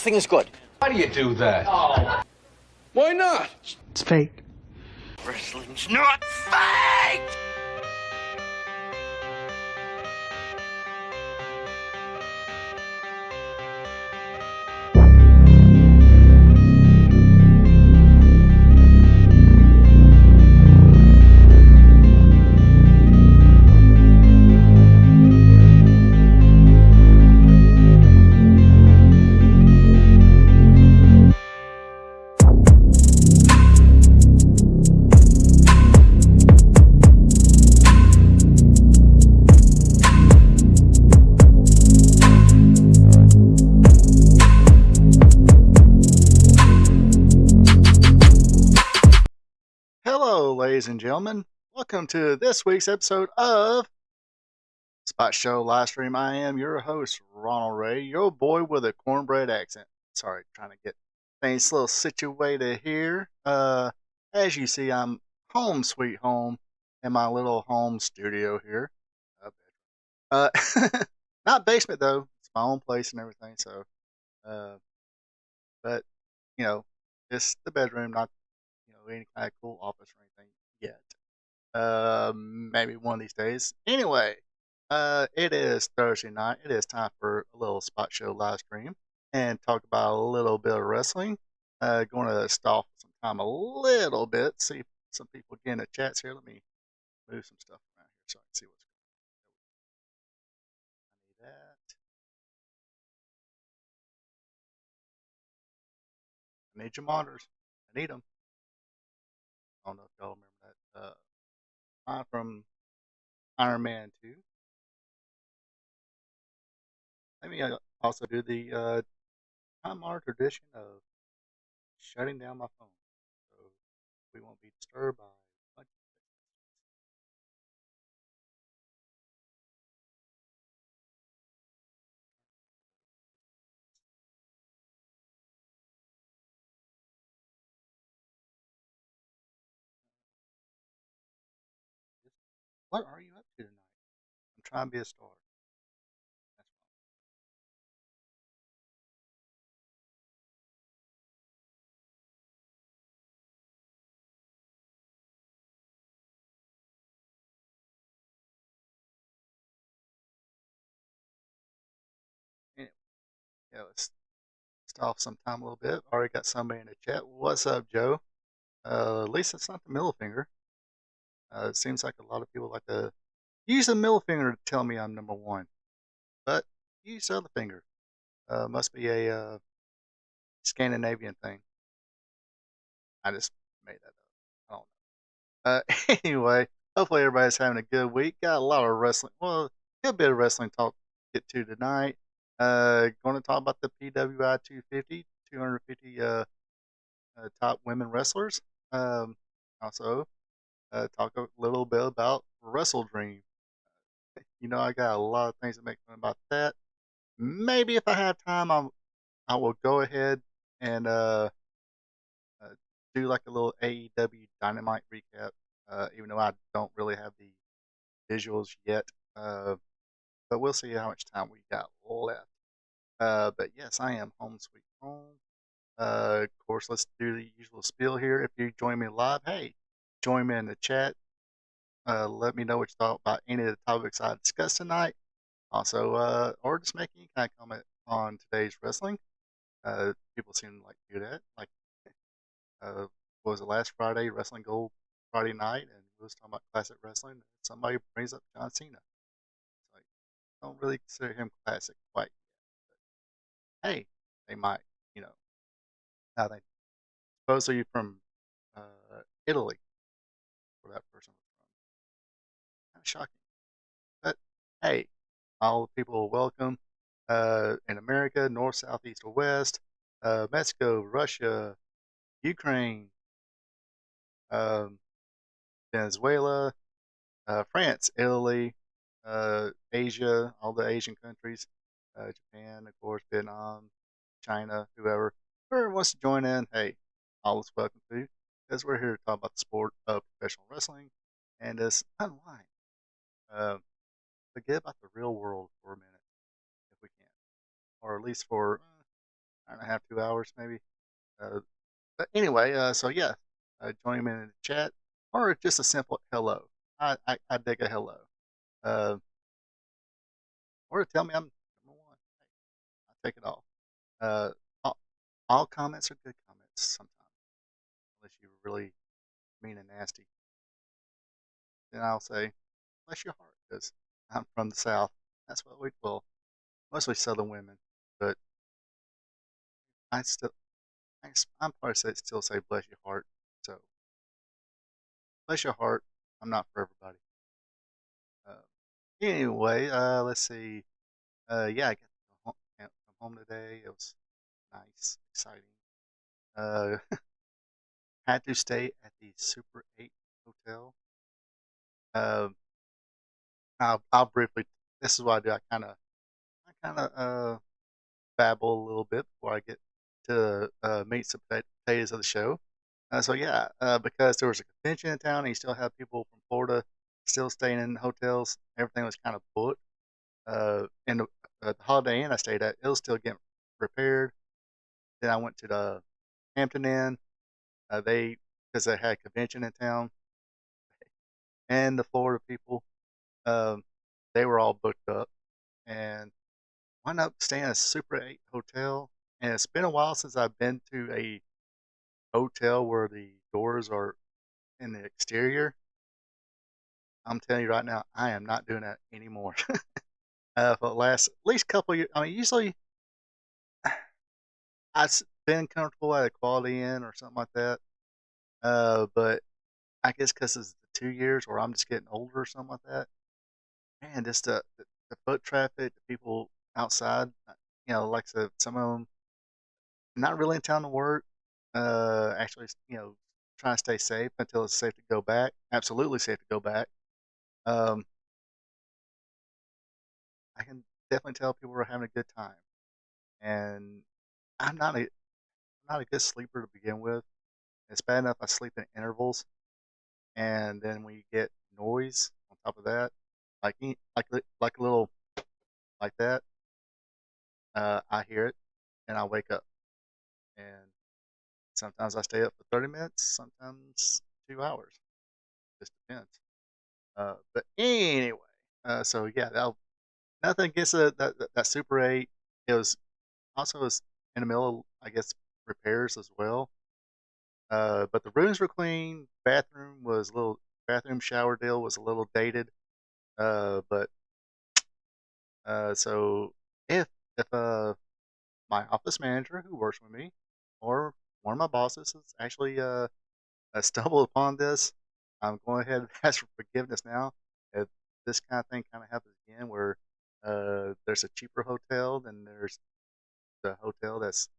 nothing is good. Why do you do that? Oh. Why not? It's fake. Wrestling's not fake! Hello, ladies and gentlemen. Welcome to this week's episode of Spot Show Livestream. I am your host, Ronald Ray, your boy with a cornbread accent. Sorry, trying to get things a little situated here. As you see, I'm home sweet home in my little home studio here. Uh, not basement though. It's my own place and everything. So, but you know, it's the bedroom, not any kind of cool office or anything yet. Maybe one of these days. Anyway, it is Thursday night. It is time for a little Spot Show live stream and talk about a little bit of wrestling. Going to stall for some time a little bit. See if some people get in the chats here. Let me move some stuff around here so I can see what's going on. I need that. I need your monitors. I need them. I don't know if y'all remember that. I'm from Iron Man 2. Let me also do the time-honored tradition of shutting down my phone so we won't be disturbed by much. What are you up to tonight? I'm trying to be a star. That's fine. Anyway, yeah, let's stop some time a little bit. Already got somebody in the chat. What's up, Joe? At least it's not the middle finger. It seems like a lot of people like to use the middle finger to tell me I'm number one, but use the other finger. Must be a Scandinavian thing. I just made that up. I don't know. Anyway, hopefully everybody's having a good week. Got a lot of wrestling. Well, a good bit of wrestling talk to get to tonight. Going to talk about the PWI 250 top women wrestlers. Also, talk a little bit about Wrestle Dream. I got a lot of things to make fun about that. Maybe if I have time, I will go ahead and uh, do like a little AEW Dynamite recap. Even though I don't really have the visuals yet, but we'll see how much time we got left. But yes, I am home sweet home. Of course, let's do the usual spiel here. If you join me live, hey, join me in the chat. Let me know what you thought about any of the topics I discussed tonight. Also, or just make any kind of comment on today's wrestling. People seem to like to do that. Like, what was it, last Friday, Wrestling Gold Friday night, and we was talking about classic wrestling. And somebody brings up John Cena. It's like, I don't really consider him classic quite yet. But, hey, they might, Now they supposedly from Italy, where that person was from. Kind of shocking. But hey, all the people are welcome in America, north, south, east, or west, Mexico, Russia, Ukraine, Venezuela, France, Italy, Asia, all the Asian countries, Japan, of course, Vietnam, China, whoever wants to join in, hey, all is welcome to, because we're here to talk about the sport of professional wrestling and just unwind. Forget about the real world for a minute, if we can, or at least for hour and a half, 2 hours maybe. But anyway, so yeah, join him in the chat or just a simple hello. I dig a hello. Uh, or tell me I'm number one. Hey, I take it all. Uh, all, all comments are good comments sometimes, unless you really mean and nasty. Then I'll say, bless your heart, because I'm from the South. That's what we, well, mostly Southern women, but I still, I'm probably still say bless your heart. So, bless your heart. I'm not for everybody. Uh, anyway, let's see. Yeah, I got to come home today. It was nice, exciting. Uh, had to stay at the Super 8 hotel. Um, I'll briefly. This is what I do. I kind of babble a little bit before I get to meat and potatoes of the show. So yeah, because there was a convention in town, and you still have people from Florida still staying in hotels. Everything was kind of booked. And the Holiday Inn I stayed at, it was still getting repaired. Then I went to the Hampton Inn. They because they had a convention in town, and the Florida people, um, they were all booked up, and wound up staying at a Super 8 hotel. And it's been a while since I've been to a hotel where the doors are in the exterior. I'm telling you right now, I am not doing that anymore. For the last at least couple years, I mean, usually I've been comfortable at a Quality Inn or something like that. But I guess because it's the 2 years, or I'm just getting older or something like that. Man, just the foot traffic, the people outside. Like I said, some of them not really in town to work. Actually, trying to stay safe until it's safe to go back. Absolutely safe to go back. Um, I can definitely tell people are having a good time, and I'm not a good sleeper to begin with. It's bad enough I sleep in intervals, and then we get noise on top of that, like a little like that. I hear it, and I wake up, and sometimes I stay up for 30 minutes, sometimes 2 hours. Just depends. But anyway, so yeah, nothing against that Super 8. It was also was in the middle of, I guess, repairs as well. But the rooms were clean. Bathroom shower deal was a little dated. But so if if my office manager who works with me, or one of my bosses has actually stumbled upon this, I'm going ahead and ask for forgiveness now. If this kind of thing kind of happens again, where there's a cheaper hotel than there's the hotel that's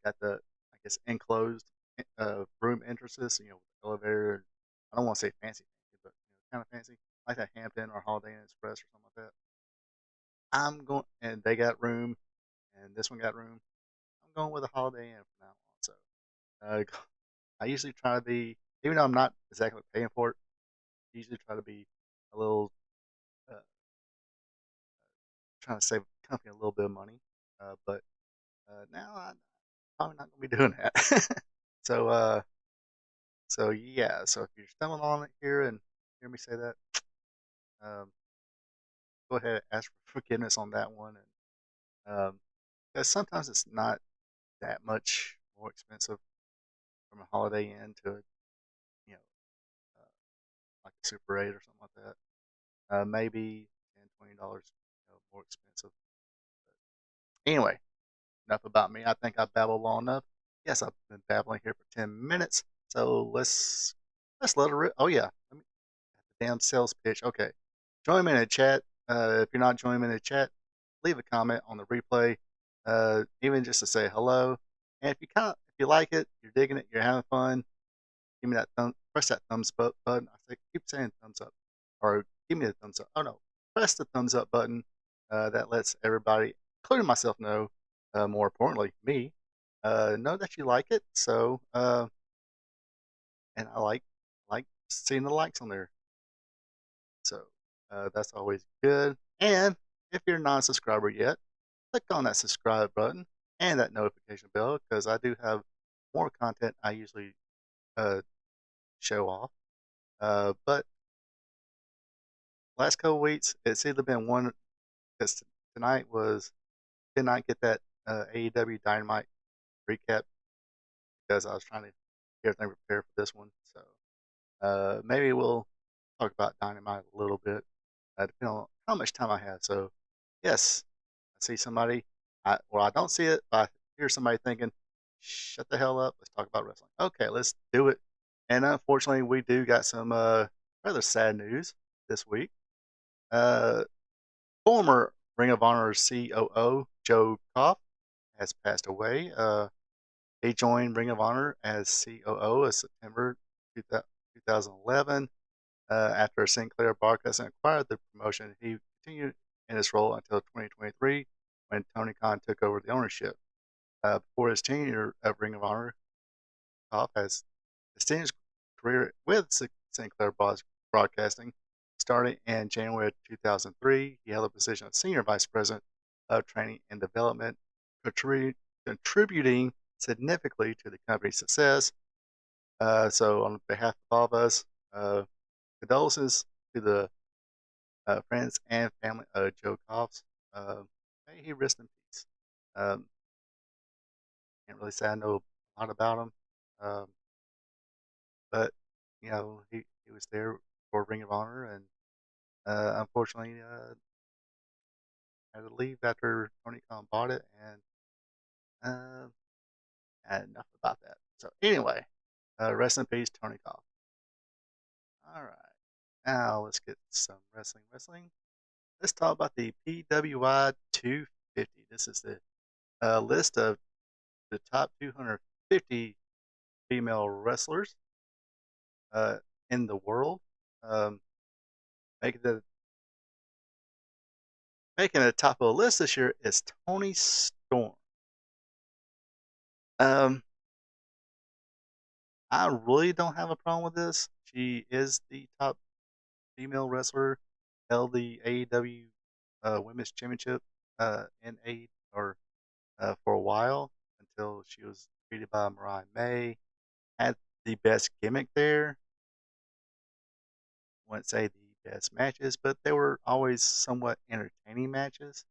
got the, I guess, enclosed room entrances, with the elevator. I don't want to say fancy, but kind of fancy, like that Hampton or Holiday Inn Express or something like that. I'm going, and they got room, and this one got room. I'm going with a Holiday Inn from now on. So uh, I usually try to be, even though I'm not exactly paying for it, I usually try to be a little uh, trying to save the company a little bit of money. But now I'm probably not going to be doing that. so yeah. So if you're stumbling on it here and hear me say that, um, go ahead and ask for forgiveness on that one. And because sometimes it's not that much more expensive from a Holiday Inn to you know uh, like a Super 8 or something like that. Maybe $10, $20 more expensive. But anyway, enough about me. I think I've babbled long enough. Yes, I've been babbling here for 10 minutes. So let's let it rip. Oh yeah, the damn sales pitch. Okay, join me in the chat. If you're not joining me in the chat, leave a comment on the replay, even just to say hello. And if you like it, you're digging it, you're having fun, give me that press that thumbs up button. Keep saying thumbs up, or give me the thumbs up. Oh no, press the thumbs up button. That lets everybody, including myself, know. More importantly, me, know that you like it. So, and I like seeing the likes on there. So that's always good. And if you're not a subscriber yet, click on that subscribe button. and that notification bell because I do have more content I usually uh, show off. But last couple weeks, it's either been one because tonight was did not get that AEW Dynamite recap because I was trying to get everything prepared for this one. So maybe we'll talk about Dynamite a little bit, depending on how much time I have. So yes, I see somebody. I don't see it, but I hear somebody thinking, "Shut the hell up! Let's talk about wrestling." Okay, let's do it. And unfortunately, we do got some rather sad news this week. Uh, Former Ring of Honor COO Joe Koff has passed away. He joined Ring of Honor as COO in September 2011. After Sinclair Broadcasting acquired the promotion, he continued in his role until 2023 when Tony Khan took over the ownership. Before his tenure at Ring of Honor, Koff has distinguished career with Sinclair Broadcasting. Starting in January 2003, he held the position of Senior Vice President of Training and Development, contributing significantly to the company's success. So, on behalf of all of us, condolences to the friends and family of Joe Koffs. May he rest in peace. Um, can't really say I know a lot about him, um, but he was there for Ring of Honor, and unfortunately had to leave after Tony Khan bought it, and uh, enough about that. So anyway, rest in peace, Tony Khan. All right, now let's get some wrestling. Let's talk about the PWI 250. This is the list of the top 250 female wrestlers in the world. Um, making the top of the list this year is Toni Storm. I really don't have a problem with this. She is the top female wrestler, held the AEW Women's Championship in A or for a while until she was defeated by Mariah May. Had the best gimmick there. Wouldn't say the best matches, but they were always somewhat entertaining matches.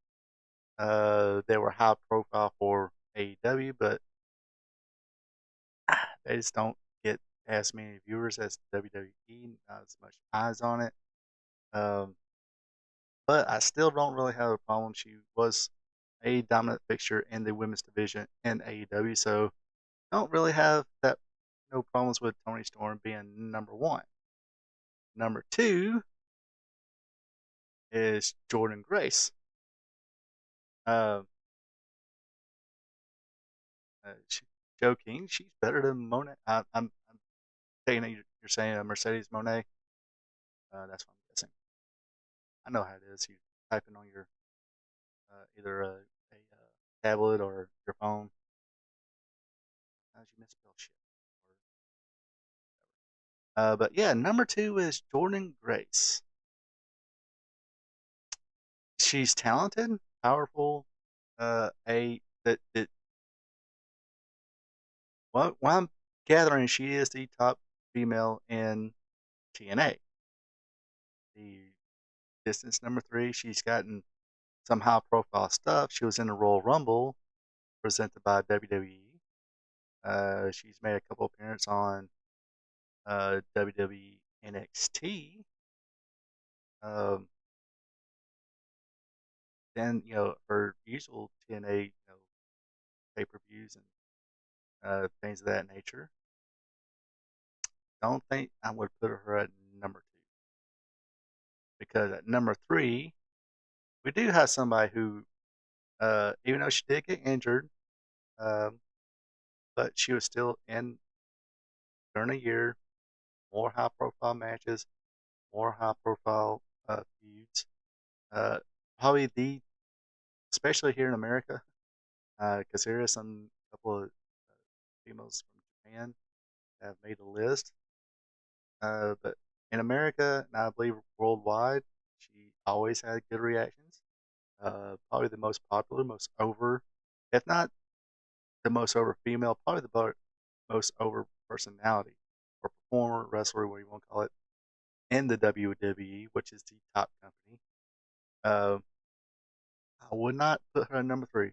They were high profile for AEW, but they just don't get as many viewers as WWE. Not as much eyes on it. Um, but I still don't really have a problem. She was a dominant fixture in the women's division in AEW, so don't really have that no problems with Toni Storm being number one. Number two is Jordan Grace. Uh, she, Joe King, she's better than Monet. I'm taking it you're saying Mercedes Monet. That's what I'm guessing. I know how it is. You typing on your either tablet or your phone. How'd you misspell shit? But yeah, number two is Jordan Grace. She's talented, powerful. A that what I'm gathering, she is the top female in TNA. The distance number three. She's gotten some high profile stuff. She was in the Royal Rumble presented by WWE. She's made a couple appearances on WWE NXT. Then her usual TNA pay per views and things of that nature. Don't think I would put her at number two because at number three we do have somebody who, even though she did get injured, um, but she was still in during the year, more high profile matches, more high profile feuds. Uh, Probably especially here in America, because there is some couple of females from Japan that have made the list. But in America, and I believe worldwide, she always had good reactions. Probably the most popular, most over, if not the most over female, probably the most over personality or performer, wrestler, what you want to call it, in the WWE, which is the top company. Uh, I would not put her at number 3.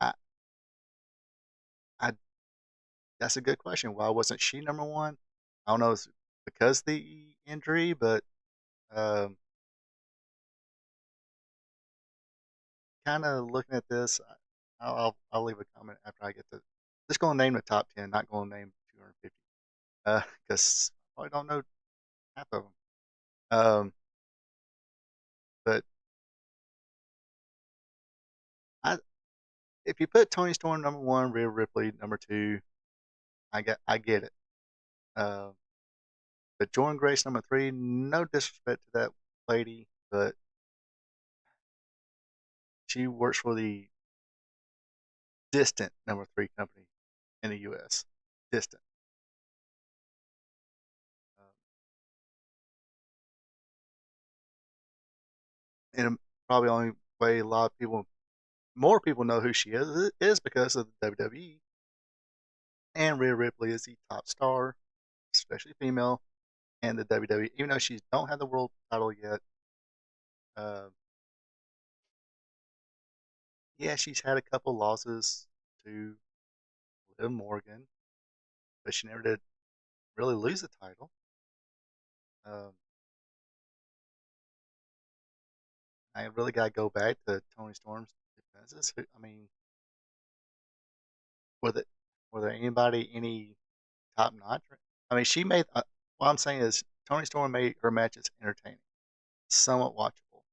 I, I, that's a good question. Why wasn't she number 1? I don't know, if it's because the injury, but um, kind of looking at this, I'll leave a comment after I get to. Just going to name the top 10, not going to name 250, because I don't know half of them. Um, but I, if you put Tony Storm number 1, Rhea Ripley number 2, I get it. Uh, but Jordan Grace number 3, no disrespect to that lady, but she works for the distant number 3 company in the U.S. Distant. Um, and probably the only way a lot of people, more people know who she is because of the WWE. And Rhea Ripley is the top star, especially female, and the WWE. Even though she don't have the world title yet, uh, yeah, she's had a couple losses to Liv Morgan, but she never did really lose the title. Um, I really got to go back to Tony Storm's defenses. I mean, were it were there anybody any top notch? I mean, she made. What I'm saying is, Tony Storm made her matches entertaining, somewhat watchable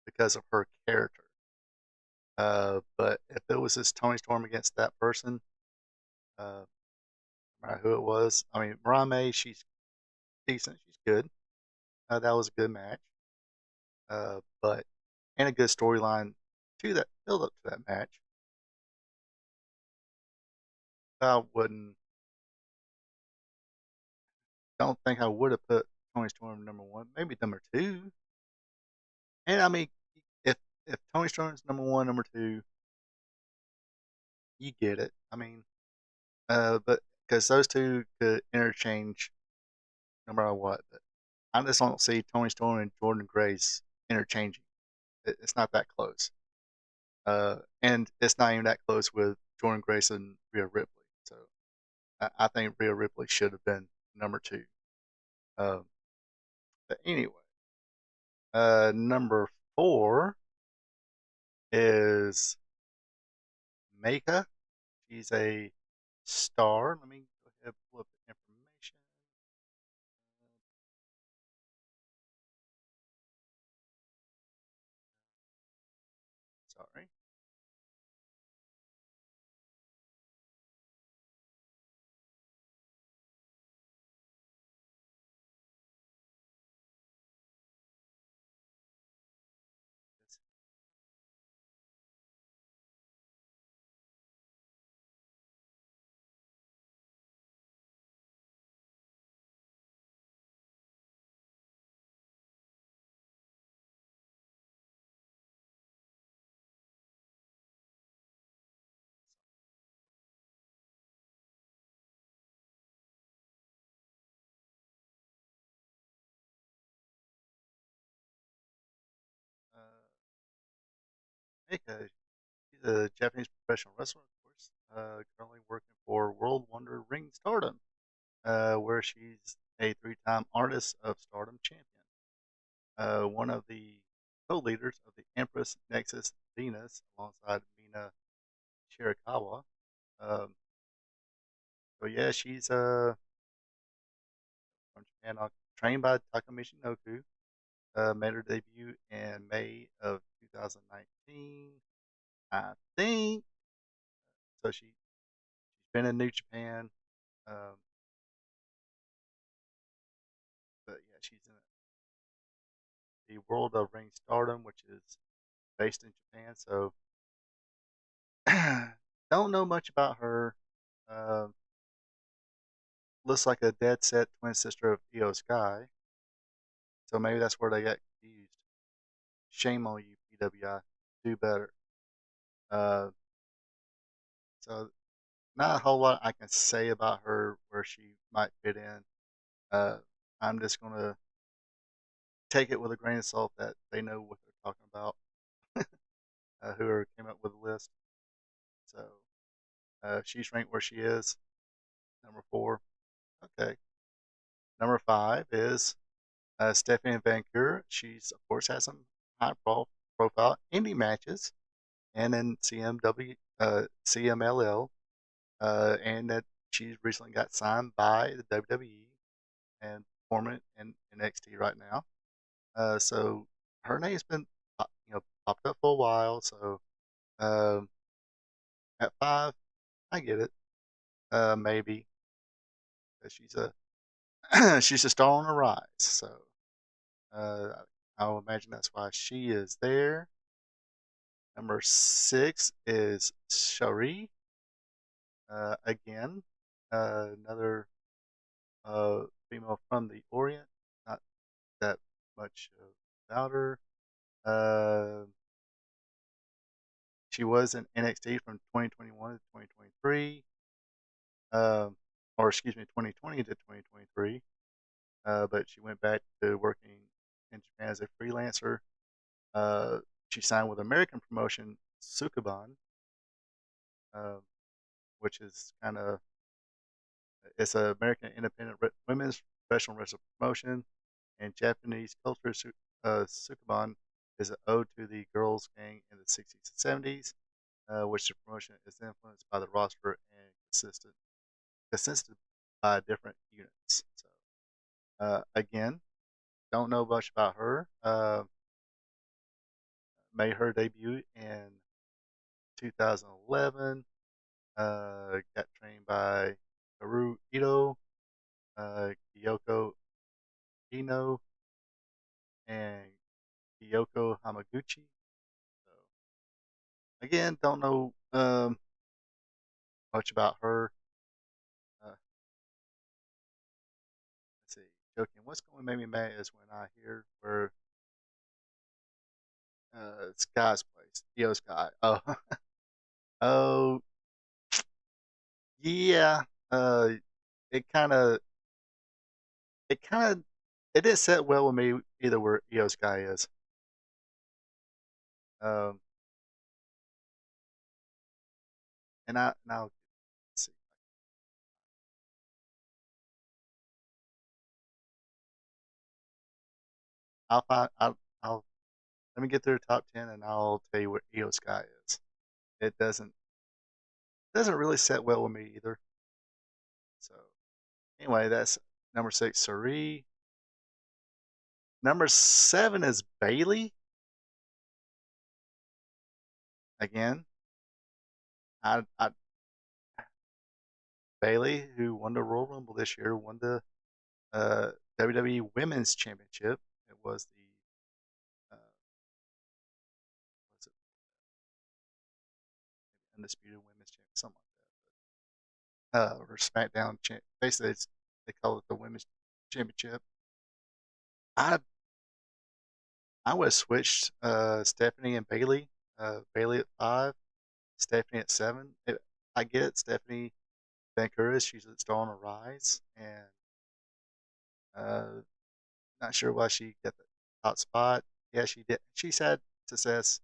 because of her character. But if it was just Tony Storm against that person, no matter who it was, I mean, Marame, she's decent, she's good. That was a good match, but and a good storyline to that build up to that match. I wouldn't, don't think I would have put Tony Storm number 1, maybe number 2. And I mean, if if Tony Storm's number 1, number 2, you get it. I mean, but because those two could interchange no matter what. But I just don't see Tony Storm and Jordan Grace interchanging. It's not that close. And it's not even that close with Jordan Grace and Rhea Ripley. So I think Rhea Ripley should have been number 2. Um, but anyway, number 4 is Maka. She's a star. Let me go ahead and pull up the information. Sorry. Maka, she's a Japanese professional wrestler, of course, currently working for World Wonder Ring Stardom, where she's a 3-time Artist of Stardom champion. One of the co-leaders of the Empress Nexus Venus alongside Mina Shirakawa. Um, so yeah, she's from Japan, trained by Taka Michinoku. Made her debut in May of 2019, I think. So she's been in New Japan, um, but yeah, she's in the World of Ring Stardom, which is based in Japan. So don't know much about her. Um, Looks like a dead set twin sister of Io Sky. So maybe that's where they got confused. Shame on you, PWI. Do better. Uh, so not a whole lot I can say about her where she might fit in. Uh, I'm just gonna take it with a grain of salt that they know what they're talking about. Whoever came up with the list. So she's ranked where she is, number 4. Okay, number 5 is Stephanie Van Keur. She's of course has some high profile indie matches and in CMLL, and that she recently got signed by the WWE and performing in NXT right now. So her name's been popped up for a while. So um, at 5, I get it. Maybe 'cause she's a star on the rise. So uh, I would imagine that's why she is there. Number 6 is Shari. Again, another female from the Orient. Not that much about her. Uh, she was in NXT from 2021 to 2023, or excuse me, 2020 to 2023. But she went back to working in Japan as a freelancer. Uh, she signed with American promotion Sukuban, uh, which is kind of it's an American independent women's professional wrestling promotion. And Japanese culture, Sukuban is an ode to the girls' gang in the 60s and 70s, which the promotion is influenced by the roster and consisted by different units. So, again, don't know much about her. Made her debut in 2011. Got trained by Haru Ito, Kyoko Ino, and Kyoko Hamaguchi. So again, don't know much about her. Let's see, joking. What's going to make me mad is when I hear where Sky's place, Io Sky. Oh, oh, yeah. Uh, it kind of, it kind of, it didn't set well with me either where Io Sky is. Um, and I now see. I'll let me get through the top 10 and I'll tell you what Io Sky is. It doesn't really set well with me either. So anyway, that's number 6, Suri. Number 7 is Bailey. Again, I Bailey, who won the Royal Rumble this year, won the WWE Women's Championship. It was the was it undisputed Women's Championship, something like that. Or SmackDown champ. Basically, they call it the Women's Championship. I I would have switched Stephanie and Bailey. Bailey at 5, Stephanie at 7. I get it, Stephanie Vancouver. She's still on a rise, and uh, not sure why she got the top spot. Yeah, she did. She's had success,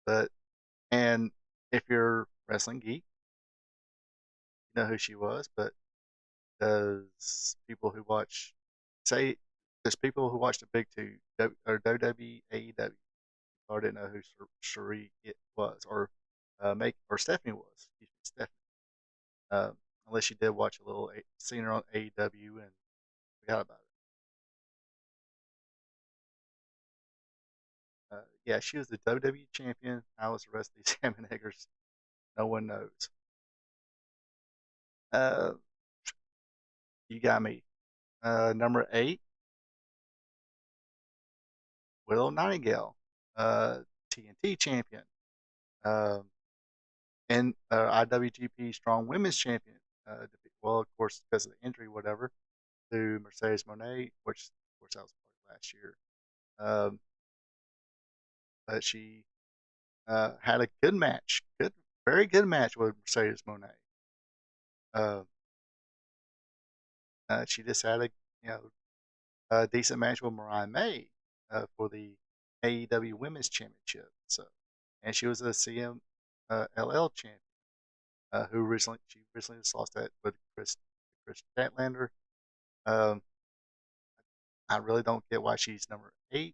but and if you're wrestling geek, you know who she was. But does people who watch say does people who watch the big two or WWE AEW or didn't know who Cherie it was or make or Stephanie was? Excuse me, Stephanie. Uh, unless you did watch a little seen her on AEW and forgot about it. Yeah, she was the WWE champion. How was the rest of these salmon eggers? No one knows. Uh, you got me. Number 8, Willow Nightingale, TNT champion, um, and IWGP Strong Women's champion. Well, of course, because of the injury, whatever, to Mercedes Monet, which of course that was part of last year. Um, but she had a good match, very good match with Mercedes Moné. Uh, she just had a decent match with Mariah May for the AEW Women's Championship. So, and she was a CM LL champion who recently just lost that with Chris Statlander. Um, I really don't get why she's number 8.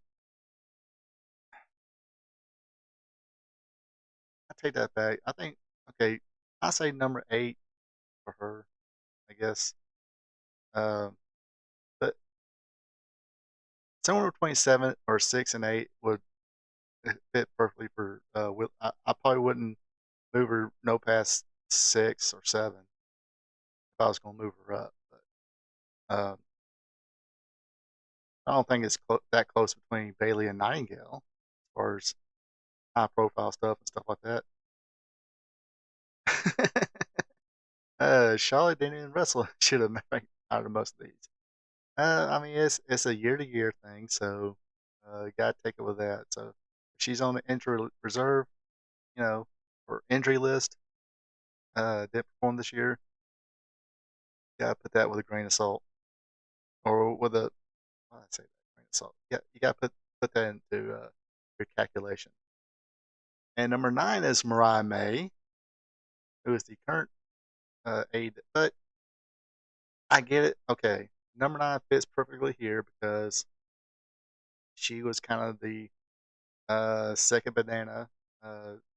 I take that back. I think okay, I say number 8 for her, I guess. Um, but somewhere between 7 or 6 and 8 would fit perfectly for. I probably wouldn't move her no past 6 or 7 if I was going to move her up. But I don't think it's that close between Bailey and Nightingale as far as high profile stuff and stuff like that. Charlotte didn't even wrestle. Should have made out of most of these. I mean, it's a year to year thing, so you gotta take it with that. So if she's on the injury reserve, or injury list, didn't perform this year, you gotta put that with a grain of salt, or with a, why did I say that, grain of salt? Yeah, you gotta put that into your calculation. And number 9 is Mariah May, who is the current aide, but I get it. Okay, number 9 fits perfectly here because she was kind of the second banana.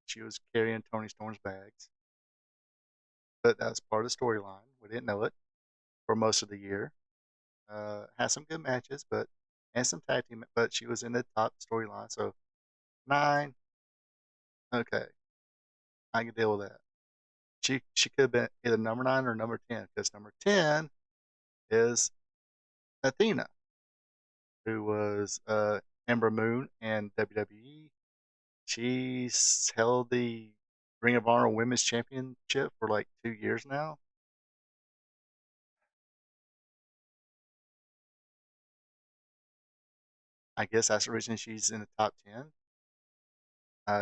She was carrying Tony Storm's bags, but that was part of the storyline. We didn't know it for most of the year. Had some good matches, and some tag team, but she was in the top storyline. So 9, okay, I can deal with that. She could have been either number 9 or number 10 because number 10 is Athena, who was Ember Moon in WWE. She's held the Ring of Honor Women's Championship for like 2 years now. I guess that's the reason she's in the top 10.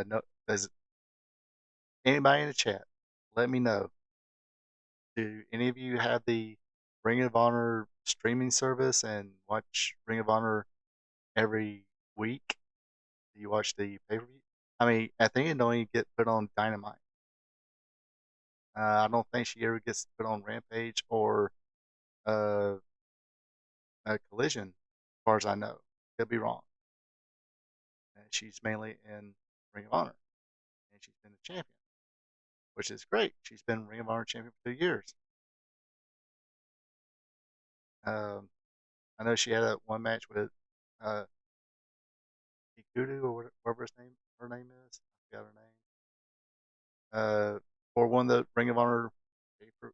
No, does anybody in the chat let me know? Do any of you have the Ring of Honor streaming service and watch Ring of Honor every week? Do you watch the pay per view? I mean, Athena don't even get put on Dynamite. I don't think she ever gets put on Rampage or uh, Collision, as far as I know. Could be wrong. She's mainly in Ring of Honor, and she's been the champion, which is great. She's been Ring of Honor champion for 2 years. I know she had one match with uh, Ikudu or whatever her name is. I forgot her name. Or one of the Ring of Honor pay per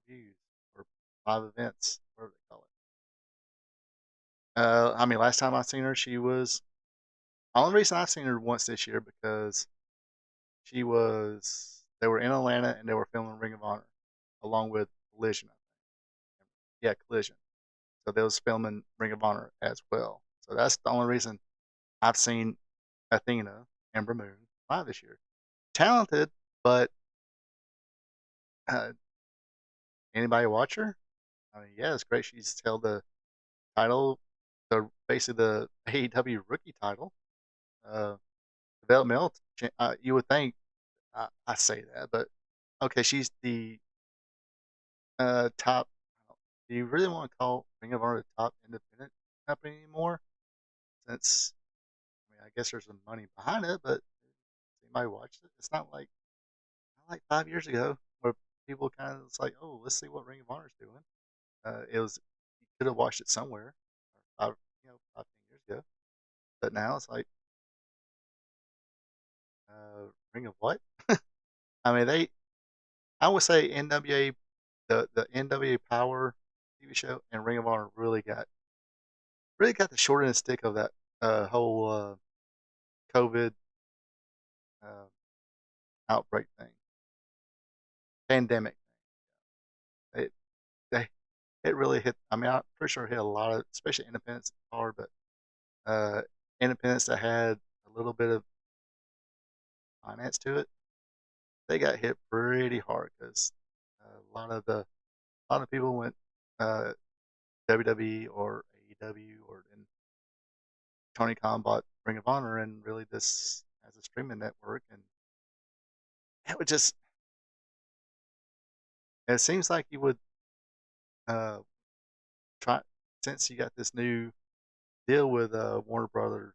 views or live events, whatever they call it. I mean, last time I seen her, she was. The only reason I've seen her once this year because she was. They were in Atlanta and they were filming Ring of Honor along with Collision. I think. Yeah, Collision. So they was filming Ring of Honor as well. So that's the only reason I've seen Athena, Ember Moon live this year. Talented, but uh, anybody watch her? I mean, yeah, it's great. She's held the title, basically the AEW rookie title. Uh, developmental. You would think I say that, but okay, she's the top. Do you really want to call Ring of Honor the top independent company anymore? Since I mean, I guess there's some money behind it, but anybody watched it? It's not like 5 years ago where people kind of was like, oh, let's see what Ring of Honor is doing. It was you could have watched it somewhere, 10 years ago, but now it's like Ring of what? I mean, I would say NWA, the NWA Power TV show and Ring of Honor really got the short end of the stick of that whole COVID uh, outbreak thing, pandemic. It they it really hit. I mean, I'm pretty sure it hit a lot of, especially independents hard, but uh, independents that had a little bit of finance to it, they got hit pretty hard because a lot of people went uh, WWE or AEW, or then Tony Khan bought Ring of Honor and really this as a streaming network, and it would just it seems like you would uh, try, since you got this new deal with Warner Brothers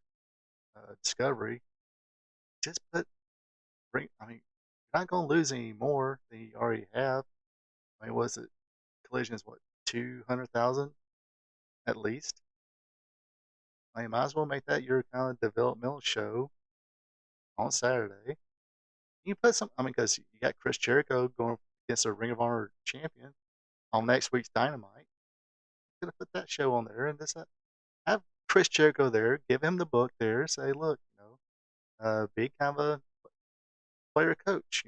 Discovery, just put bring. I mean, you're not going to lose any more than you already have. I mean, was it Collision is what 200,000 at least? I mean, might as well make that your kind of developmental show on Saturday. You put some. I mean, because you got Chris Jericho going against a Ring of Honor champion on next week's Dynamite. You're gonna put that show on there and just have Chris Jericho there. Give him the book there. Say, look, be kind of a player coach.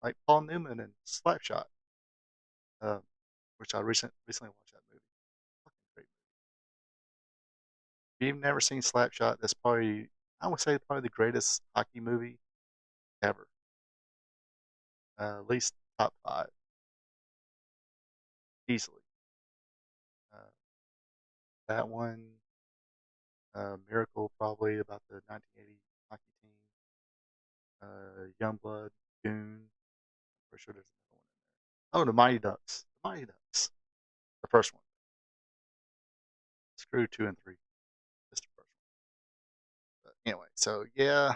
Like Paul Newman and Slapshot, uh, which I recently watched that movie. Fucking great movie. If you've never seen Slapshot, that's probably I would say probably the greatest hockey movie ever. At least top five easily. Uh, that one, Miracle, probably about the 1980 hockey team. Youngblood, Goon. I'm pretty sure there's another one in there. Oh, the Mighty Ducks. The Mighty Ducks. The first one. Screw 2 and 3. Just the first one. But anyway, so yeah.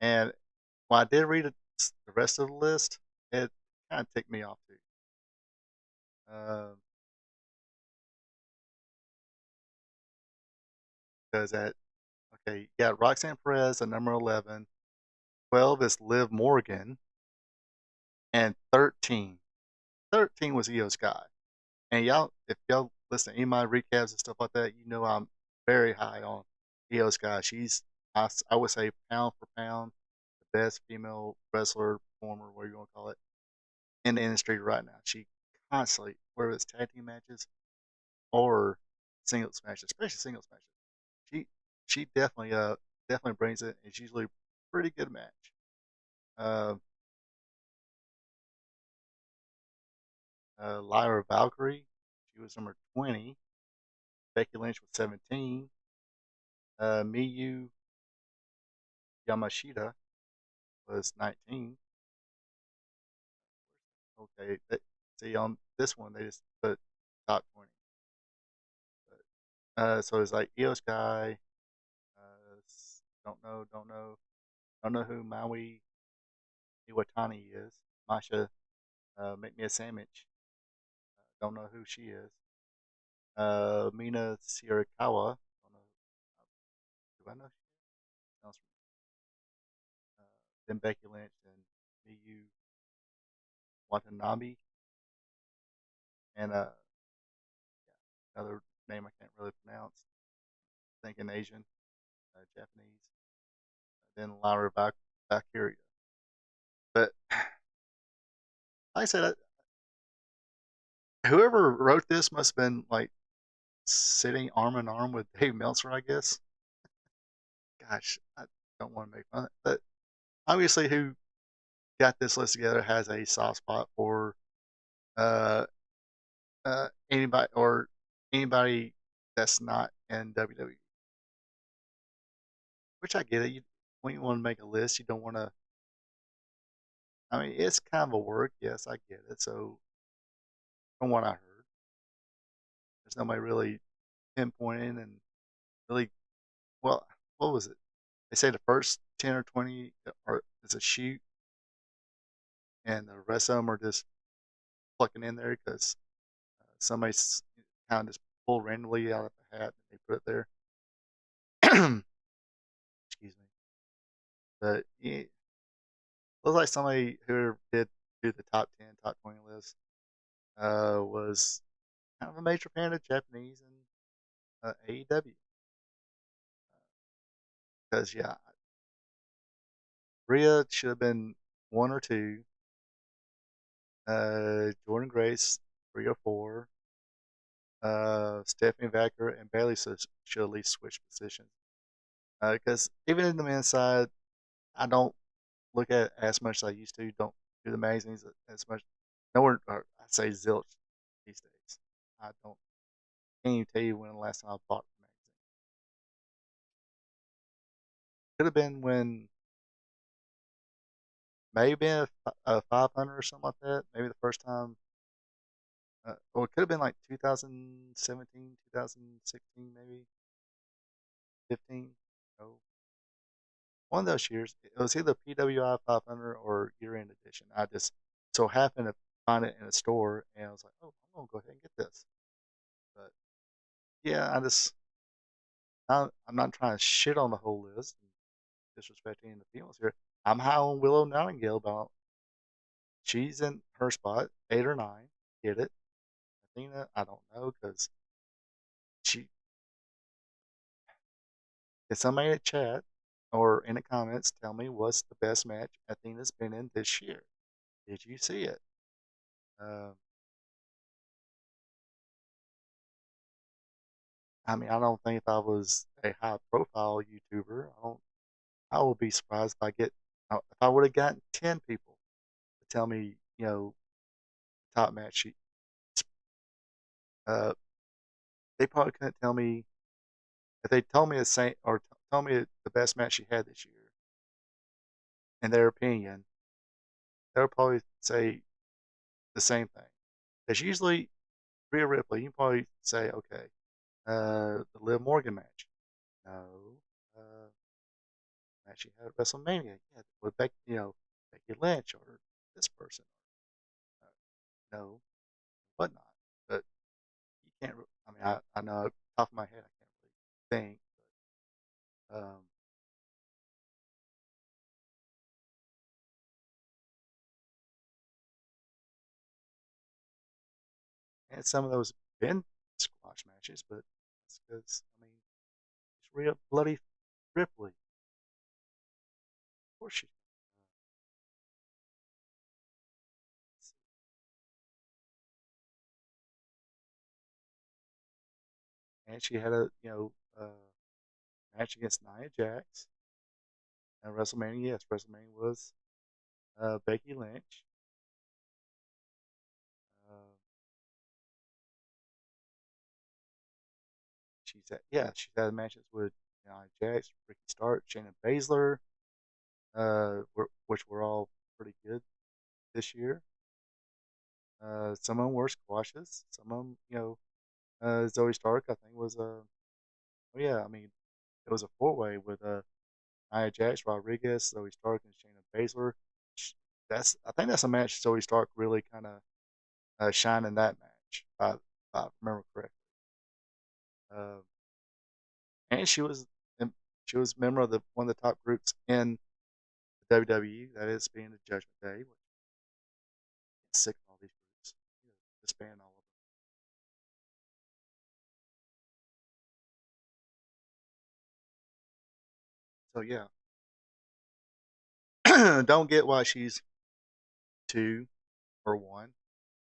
And when I did read the rest of the list, it kind of ticked me off too. Because okay, you got Roxanne Perez at number 11. 12 is Liv Morgan. And 13. 13 was Io Sky. And y'all, if y'all listen to any of my recaps and stuff like that, you know I'm very high on Io Sky. She's, I would say, pound for pound, the best female wrestler, performer, whatever you want to call it, in the industry right now. She constantly, whether it's tag team matches or singles matches, especially singles matches, she she definitely brings it. It's usually a pretty good match. Uh, Lyra Valkyrie, she was number 20. Becky Lynch was 17. Miyu Yamashita was 19. Okay, see on this one they just put top 20. So it's like Io Sky. Don't know who Maui Iwatani is. Masha, make me a sandwich. Don't know who she is. Mina Shirakawa. Don't know. Do I know? Sounds then Becky Lynch and Miyu Watanabe, and another name I can't really pronounce. Thinking Asian, Japanese. Then Lyra Valkyria. But like I said, whoever wrote this must have been like sitting arm in arm with Dave Meltzer, I guess. Gosh, I don't want to make fun of it, but obviously, who got this list together has a soft spot for uh, anybody that's not in WWE. Which I get it. When you want to make a list, you don't want to. I mean, it's kind of a work. Yes, I get it. So, from what I heard, there's nobody really pinpointing and really. Well, what was it? They say the first 10 or 20 are is a shoot, and the rest of them are just plucking in there because somebody's kind of just pulled randomly out of the hat and they put it there. Excuse me. But yeah, looks like somebody who did do the top 10, top 20 list was kind of a major fan of Japanese and AEW. Because, yeah, Rhea should have been one or two. Jordan Grace, 3 or 4. Stephanie Vacker and Bailey should at least switch positions. Because even in the men's side, I don't look at it as much as I used to. Don't do the magazines as much. Nowhere, or I say zilch these days. I don't. Can't even tell you when the last time I bought a magazine. Could have been when maybe a 500 or something like that. Maybe the first time. Or it could have been like 2017, 2016, maybe 15. No, one of those years. It was either PWI 500 or year-end edition. I just so happened to find it in a store, and I was like, "Oh, I'm gonna go ahead and get this." But yeah, I'm not trying to shit on the whole list and disrespect any of the females here. I'm high on Willow Nightingale, but she's in her spot, 8 or 9. Get it? Athena, I don't know because she. Can somebody in the chat or in the comments tell me what's the best match Athena's been in this year? Did you see it? I mean, I don't think if I was a high profile YouTuber, I would be surprised if if I would have gotten 10 people to tell me, top match uh, they probably couldn't tell me if they told me the same or tell me the best match she had this year. In their opinion, they would probably say the same thing. Because usually, Rhea Ripley, you can probably say, okay, the Liv Morgan match. No. Match she had at WrestleMania. Yeah, with Becky Lynch or this person. No, whatnot. But you can't. I mean, I know off the top of my head, I can't really think. But, and some of those have been squash matches, but it's because I mean, it's real bloody Ripley. Of course she. And she had a match against Nia Jax at WrestleMania. Yes, WrestleMania was Becky Lynch. Uh, she's had matches with Nia Jax, Ricky Stark, Shayna Baszler, which were all pretty good this year. Some of them were squashes. Some of them, Zoe Stark, I think was oh yeah, I mean, it was a four-way with Nia Jax, Rodriguez, Zoe Stark, and Shayna Baszler. I think that's a match Zoe Stark really kind of shined in that match, if I remember correctly. Uh, and she was a member of one of the top groups in the WWE, that is being the Judgment Day. Which I'm sick of all these groups, disband all of them. So yeah, don't get why she's 2 or 1,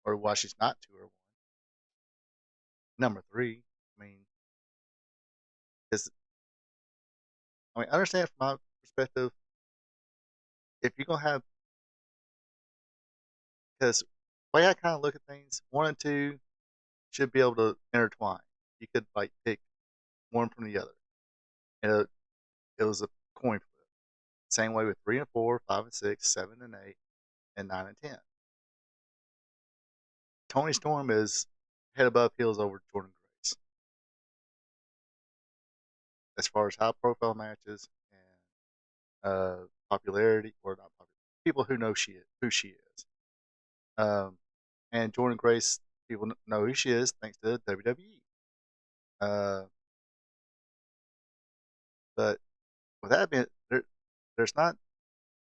or why she's not 2 or 1. Number 3, I mean, is I mean, understand from my perspective, if you're gonna have, because the way I kind of look at things, 1 and 2 should be able to intertwine. You could like pick one from the other, and it was a coin flip. Same way with 3 and 4, 5 and 6, 7 and 8, and 9 and 10. Tony Storm is head above heels over Jordan Grace as far as high profile matches and popularity, or not popular, people who know who she is. And Jordan Grace, people know who she is thanks to WWE. Uh, but with that being, there's not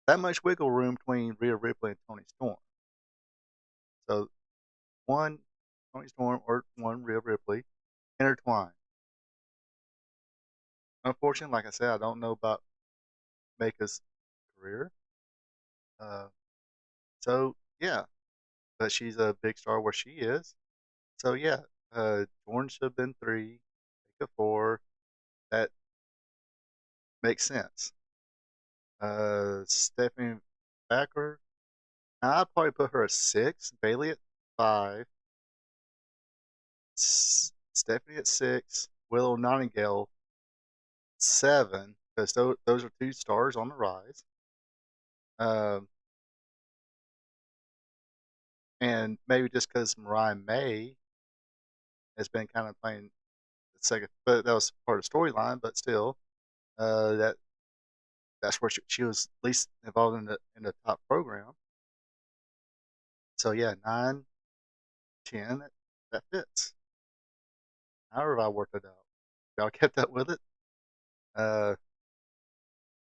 that much wiggle room between Rhea Ripley and Tony Storm. So one Tony Storm or one Rhea Ripley intertwine. Unfortunately, like I said, I don't know about Maka's career. Uh, so yeah, but she's a big star where she is. So yeah, Jordan should have been 3, Maka 4. That makes sense. Stephanie Backer. Now, I'd probably put her at 6, Bailey at 5, Stephanie at 6, Willow Nightingale 7, because those are 2 stars on the rise. And maybe just because Mariah May has been kind of playing the second, but that was part of the storyline. But still, that's where she was least involved in the top program. So yeah, 9, 10, that fits. However, I worked it out. Y'all kept up with it? Uh,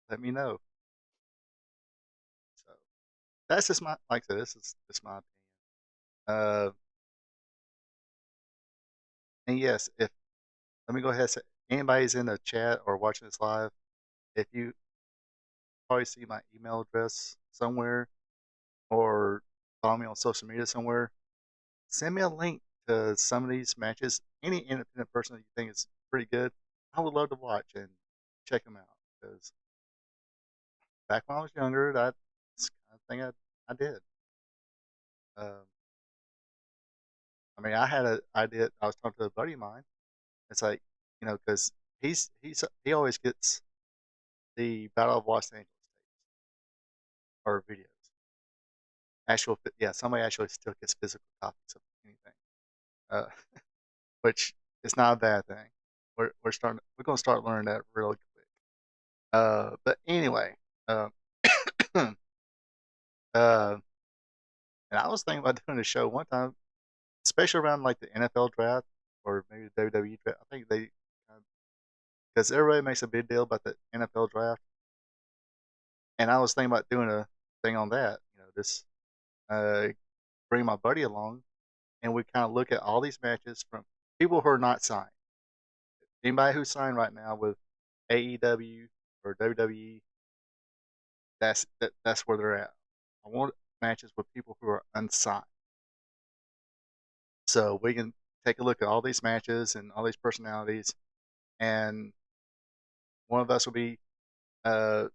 Let me know. So that's just my, like I said, this is just my opinion. Uh, and yes, if let me go ahead and say, anybody's in the chat or watching this live, if you probably see my email address somewhere or follow me on social media somewhere, send me a link to some of these matches. Any independent person that you think is pretty good, I would love to watch and check them out. Because back when I was younger, that's the kind of thing I did. Um, I mean, I had an idea. I was talking to a buddy of mine. It's like, because he always gets the Battle of Los Angeles tapes or videos. Yeah, somebody actually still gets physical copies of anything, uh, which is not a bad thing. We're gonna start learning that really quick. But anyway, uh, uh, and I was thinking about doing a show one time, especially around like the NFL draft or maybe the WWE draft. I think they, because everybody makes a big deal about the NFL draft, and I was thinking about doing a thing on that. Just uh, bring my buddy along, and we kind of look at all these matches from people who are not signed. Anybody who's signed right now with AEW or WWE, that's where they're at. I want matches with people who are unsigned, so we can take a look at all these matches and all these personalities, and one of us will be, uh,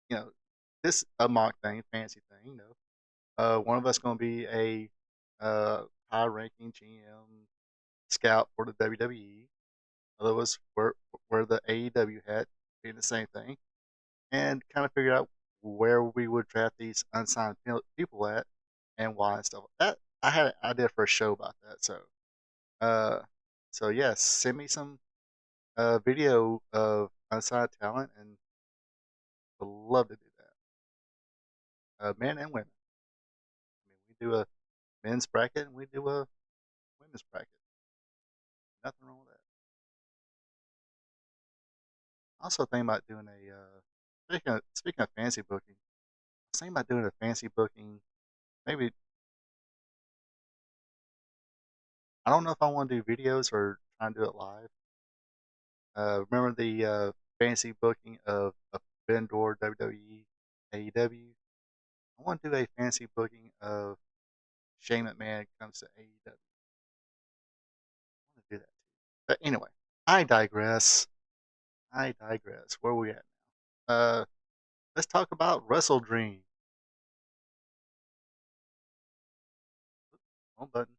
you know, this a mock thing, fancy thing, one of us going to be a high-ranking GM scout for the WWE. Other of us wear the AEW hat, being the same thing, and kind of figure out where we would draft these unsigned people at and why and stuff. That I had an idea for a show about that. Uh, so yes, send me some video of unsigned talent, and would love to do that. Men and women. I mean, we do a men's bracket and we do a women's bracket. Nothing wrong with that. Also, thinking about doing a speaking of fancy booking. I was thinking about doing a fancy booking. Maybe I don't know if I want to do videos or try and do it live. Remember the fancy booking of Vendor, WWE, AEW? I want to do a fancy booking of Shane McMahon comes to AEW. I want to do that too. But anyway, I digress. I digress. Where are we at now? Let's talk about Wrestle Dream. Wrong button.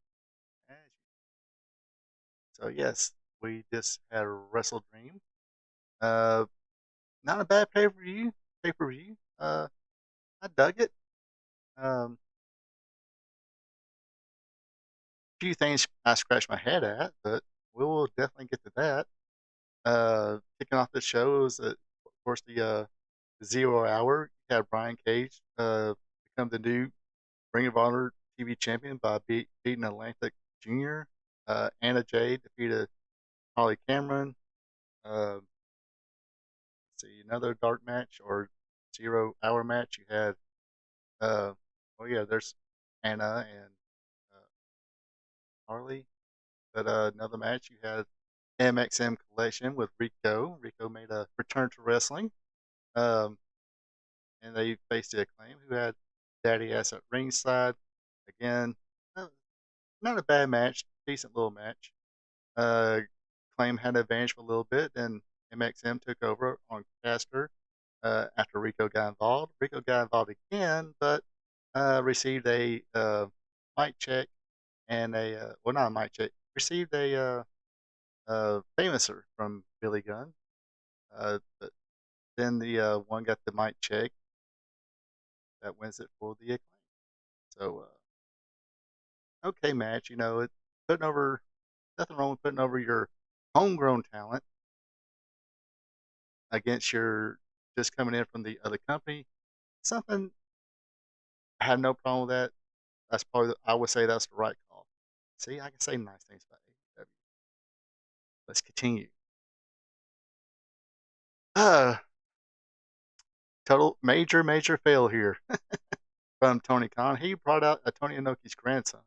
So yes, we just had Wrestle Dream. Uh, Not a bad pay per view. Pay per view. I dug it. Um, Few things I scratched my head at, but we will definitely get to that. Kicking off the show was, of course, the 0 Hour. You had Brian Cage become the new Ring of Honor TV champion by beating Atlantic Jr. Anna Jay defeated Holly Cameron. Uh, see, another dark match or 0 Hour match. You had, oh yeah, there's Anna and Harley. But another match, you had MXM Collection with Rico. Rico made a return to wrestling. Um, and they faced the Acclaim, who had Daddy Ass at ringside. Again, not a bad match, decent little match. Acclaim had an advantage for a little bit, then MXM took over on Caster. after Rico got involved. Rico got involved again, but received a mic check and well, not a mic check, received a famouser from Billy Gunn. But then the one got the mic check that wins it for the Acclaim. So, okay match, putting over, nothing wrong with putting over your homegrown talent against your just coming in from the other company. Something I have no problem with that. That's probably I would say that's the right call. See, I can say nice things about AEW. Let's continue. Uh, total major fail here from Tony Khan. He brought out Tony Inoki's grandsons,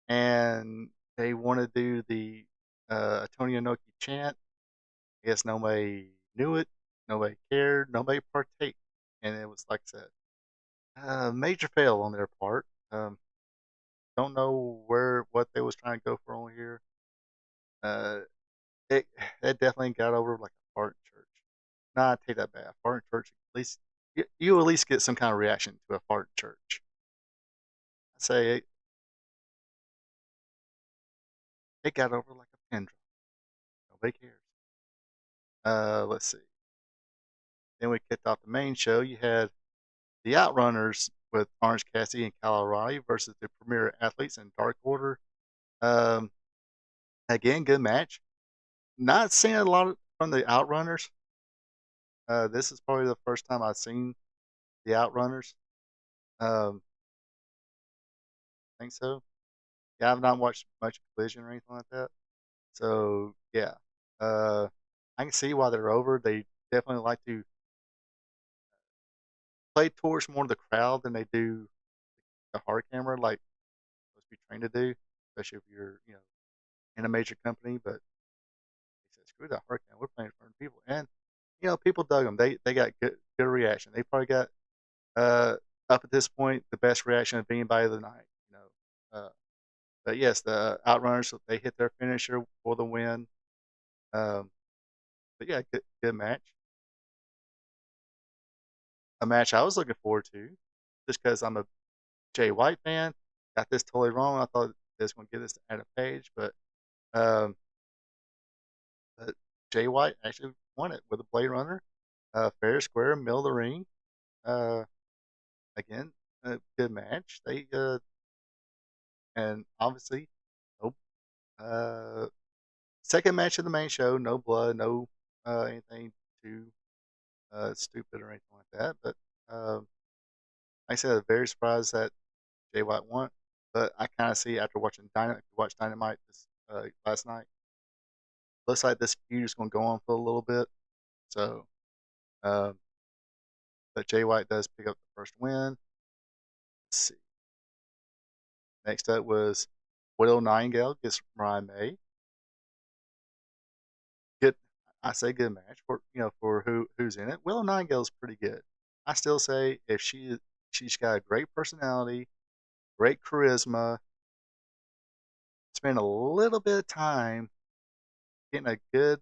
and they want to do the Tony Inoki chant. I guess nobody knew it, nobody cared, nobody partake, and it was like I said, major fail on their part. Don't know what they was trying to go for on here. Uh, it definitely got over like a fart in church. Nah, I take that back. Fart in church, at least you at least get some kind of reaction to a fart in church. I say it got over like a pin drop. Nobody cares. Let's see. Then we kicked off the main show. You had the Outrunners with Orange Cassidy and Kyle O'Reilly versus the Premier Athletes in Dark Order. Um, again, good match. Not seeing a lot from the Outrunners. This is probably the first time I've seen the Outrunners. I think so. Yeah, I've not watched much Collision or anything like that. So yeah, uh, I can see why they're over. They definitely like to play towards more of the crowd than they do the hard camera, like supposed to be trained to do, especially if you're in a major company. But they said, screw that hard camera. We're playing in front of people, and people dug them. They got good reaction. They probably got up at this point the best reaction of anybody of the night. But yes, the Outrunners they hit their finisher for the win. Um, but yeah, good match. A match I was looking forward to, just because I'm a Jay White fan. Got this totally wrong. I thought they was going to give this to Adam Page, um, but Jay White actually won it with a Blade Runner, fair square, middle of the ring. Uh, again, a good match. They and obviously, no, second match of the main show. No blood, no anything too stupid or anything like that. But like I said, I'm very surprised that Jay White won. But I kind of see after watching Dynamite last night, looks like this feud is going to go on for a little bit. So, um, but Jay White does pick up the first win. Let's see. Next up was Widow Nightingale against Mariah May. Good, I say good match for who's in it. Widow Nightingale is pretty good. I still say if she's got a great personality, great charisma, spend a little bit of time getting a good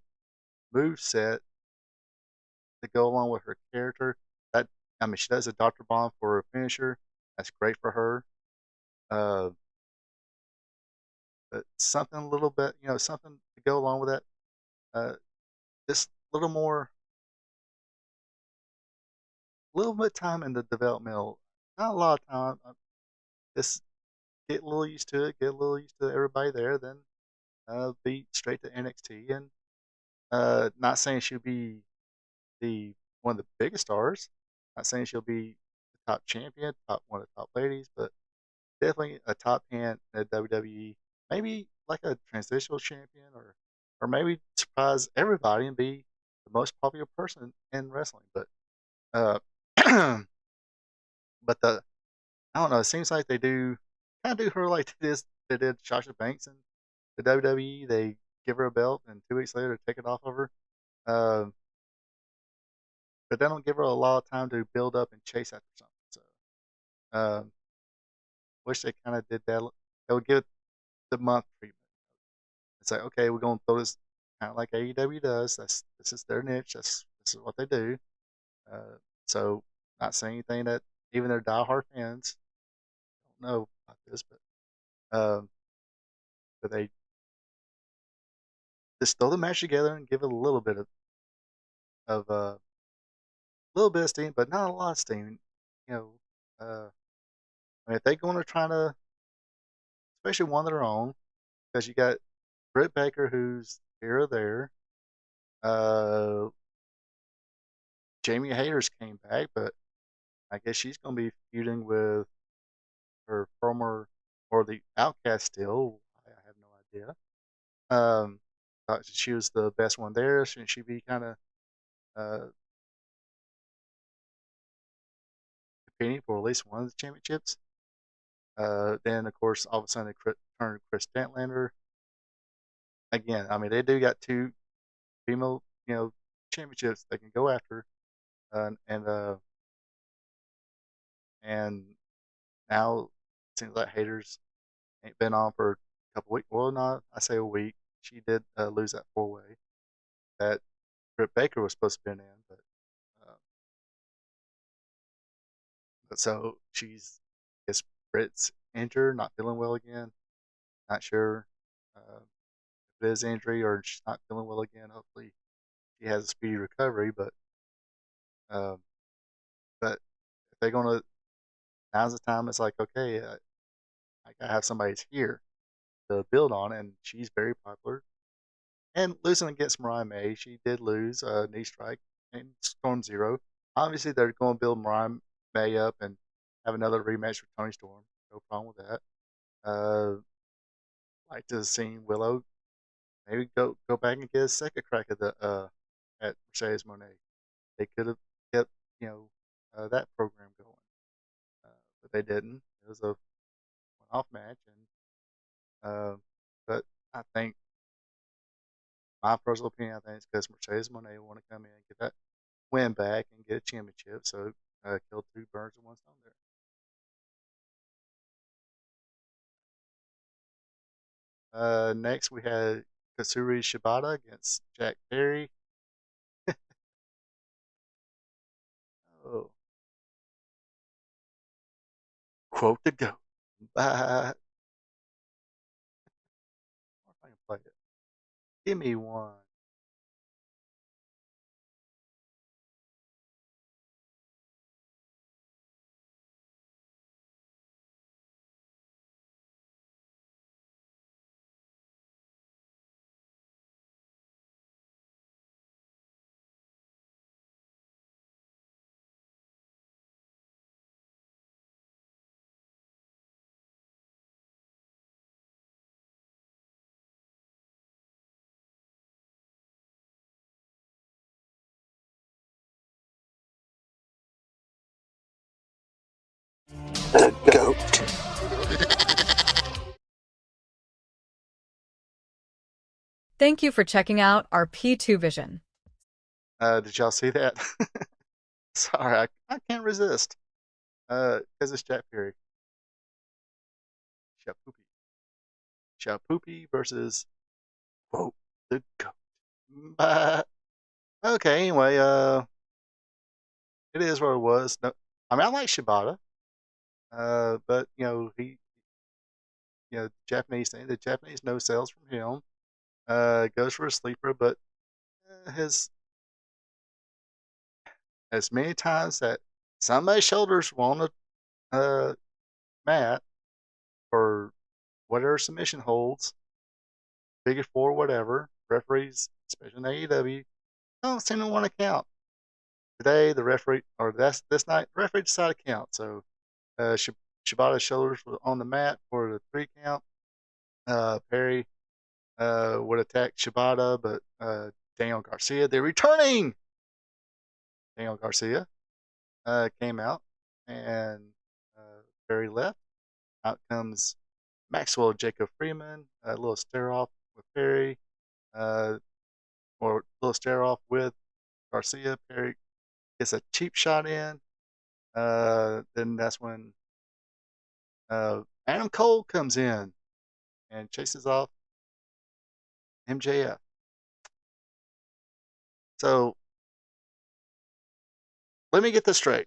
move set to go along with her character. That she does a Doctor Bomb for her finisher. That's great for her. Uh, but something a little bit, something to go along with that. Just a little bit of time in the developmental. Not a lot of time. Just get a little used to it. Get a little used to everybody there. Then be straight to NXT. And not saying she'll be the one of the biggest stars. Not saying she'll be the top champion, one of the top ladies, but definitely a top hand at WWE. Maybe like a transitional champion, or maybe surprise everybody and be the most popular person in wrestling. But uh, but I don't know. It seems like they do kind of do her like they did Sasha Banks in the WWE. They give her a belt, and 2 weeks later take it off of her. Um, but they don't give her a lot of time to build up and chase after something. So wish they kind of did that. They would give it the month treatment. It's like, okay, we're gonna throw this kind of like AEW does. This is their niche. This is what they do. So not saying anything that even their diehard fans don't know about this, um, but they just throw the match together and give it a of little bit of steam, but not a lot of steam. You know, I mean, if they're going to try to, especially one of their own, because you got Britt Baker, who's here or there. Uh, Jamie Hayter's came back, but I guess she's going to be feuding with her former or the Outcast still. I have no idea. Thought she was the best one there. Shouldn't she be kind of uh, competing for at least one of the championships? Then, of course, all of a sudden they turned Chris Statlander. Again, I mean, they do got two female, championships they can go after, uh, and uh, and now it seems like Haters ain't been on for a couple weeks. Well, not I say a week. She did lose that 4-way that Britt Baker was supposed to be in, uh, but so she's, I guess Britt's injured, not feeling well again. Not sure if it is injury or she's not feeling well again. Hopefully she has a speedy recovery. Um, but if they're gonna, now's the time. It's like, okay, I gotta have somebody's here to build on, and she's very popular. And losing against Mariah May, she did lose knee strike in Storm Zero. Obviously, they're going to build Mariah May up and have another rematch with Tony Storm. No problem with that. Like to see Willow maybe go back and get a second crack at the at Mercedes Monet. They could have kept that program going, but they didn't. It was a one-off match, and but I think my personal opinion, I think it's because Mercedes Monet want to come in and get that win back and get a championship. So killed two birds with one stone there. Next we had Katsuri Shibata against Jack Perry. Oh, quote the goat. Bye. If I can play it. Give me one. The goat. Thank you for checking out our P2 Vision. Did y'all see that? Sorry, I can't resist. Because it's Jack Perry. Shapoopy. Shapoopy versus quote the goat. Bye. Okay, anyway, it is what it was. No, I mean I like Shibata, but Japanese thing. The Japanese no sales from him. Goes for a sleeper, but his as many times that somebody's shoulders were on the mat for whatever submission holds, figure four, whatever. Referees, especially in AEW, don't seem to want to count. Today, the referee, or this night, the referee decided to count. So Shibata's shoulders were on the mat for the 3 count. Perry would attack Shibata, but Daniel Garcia, the returning Daniel Garcia, came out, and Perry left. Out comes Maxwell Jacob Freeman, a little stare off with Perry, or a little stare off with Garcia. Perry gets a cheap shot in. Then that's when Adam Cole comes in and chases off MJF. So let me get this straight.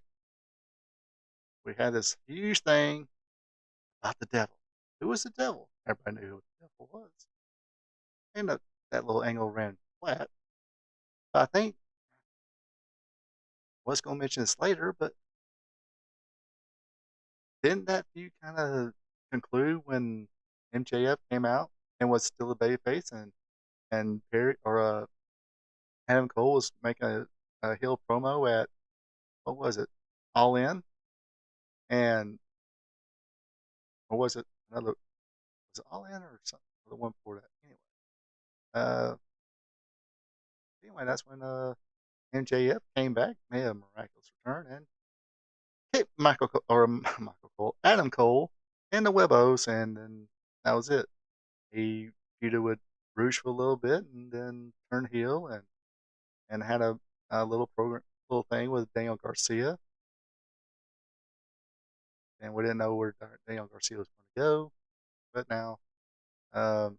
We had this huge thing about the devil. Who was the devil? Everybody knew who the devil was. And that little angle ran flat. But I think I was going to mention this later, but didn't that feud kind of conclude when MJF came out and was still a babyface, and Perry or Adam Cole was making a heel promo at, what was it, All In, and or was it another? Was it All In or something? Or the one before that? Uh, anyway, that's when MJF came back, made a miraculous return, and hit Michael Cole, or Michael Cole, Adam Cole, in the Webos, and then that was it. He feuded with Rouge for a little bit, and then turned heel, and had a little little thing with Daniel Garcia, and we didn't know where Daniel Garcia was going to go, but now, um,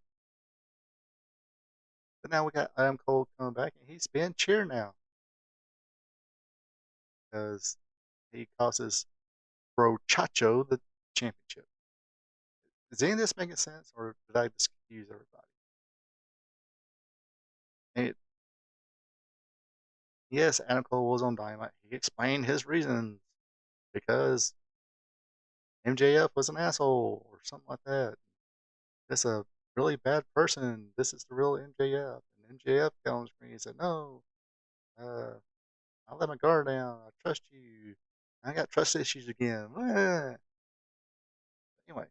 we got Adam Cole coming back, and he's being cheered now because he cost his bro Chacho the championship. Is any of this making sense, or did I just confuse everybody? And yes, Adam Cole was on Dynamite. He explained his reasons because MJF was an asshole or something like that. This is a really bad person. This is the real MJF. And MJF got on the screen and said, "No, uh, I let my guard down. I trust you. I got trust issues again." Anyway,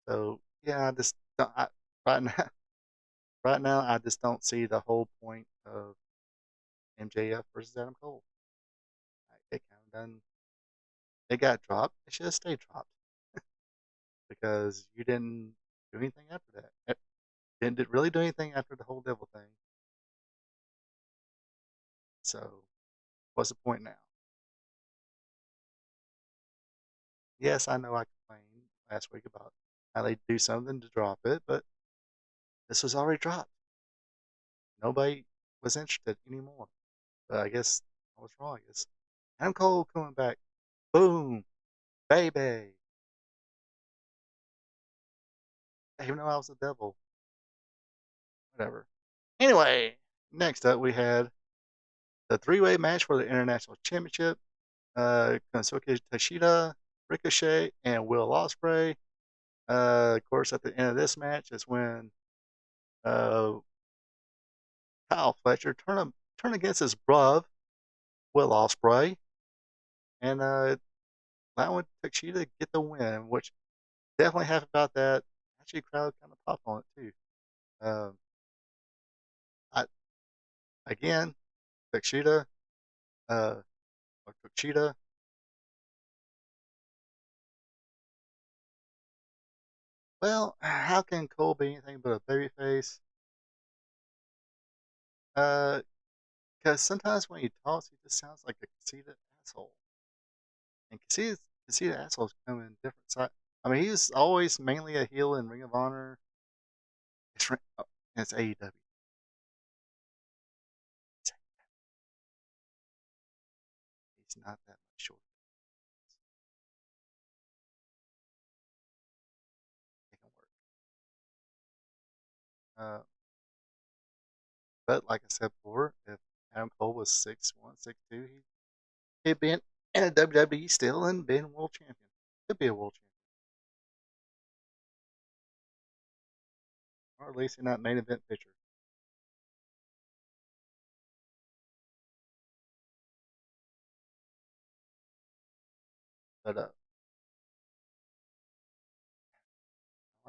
so yeah, I just right now, right now, I just don't see the whole point of MJF versus Adam Cole. It kind of done. It got dropped. It should have stayed dropped because you didn't do anything after that. It didn't really do anything after the whole devil thing. So what's the point now? Yes, I know I complained last week about how they do something to drop it, but this was already dropped. Nobody was interested anymore. But I guess I was wrong. I guess Adam Cole coming back. Boom, baby. Even though I was the devil. Whatever. Anyway, next up we had the three-way match for the International Championship. Konosuke Takeshita, Ricochet, and Will Ospreay. Of course, at the end of this match is when uh, Kyle Fletcher turned against his bruv, Will Ospreay, and allowing Takeshita to get the win, which definitely half about that. Actually, the crowd kind of popped on it too. Um, I, again, Takeshita, or Takeshita. Well, how can Cole be anything but a babyface? Because sometimes when he talks, he just sounds like a conceited asshole. And conceited assholes come in different sides. I mean, he's always mainly a heel in Ring of Honor. It's AEW. He's not that much shorter. It can work. But like I said before, if Adam Cole was 6'1", 6'2", he'd been in a WWE still and been world champion. Could be a world champion. Or at least in that main event picture. But I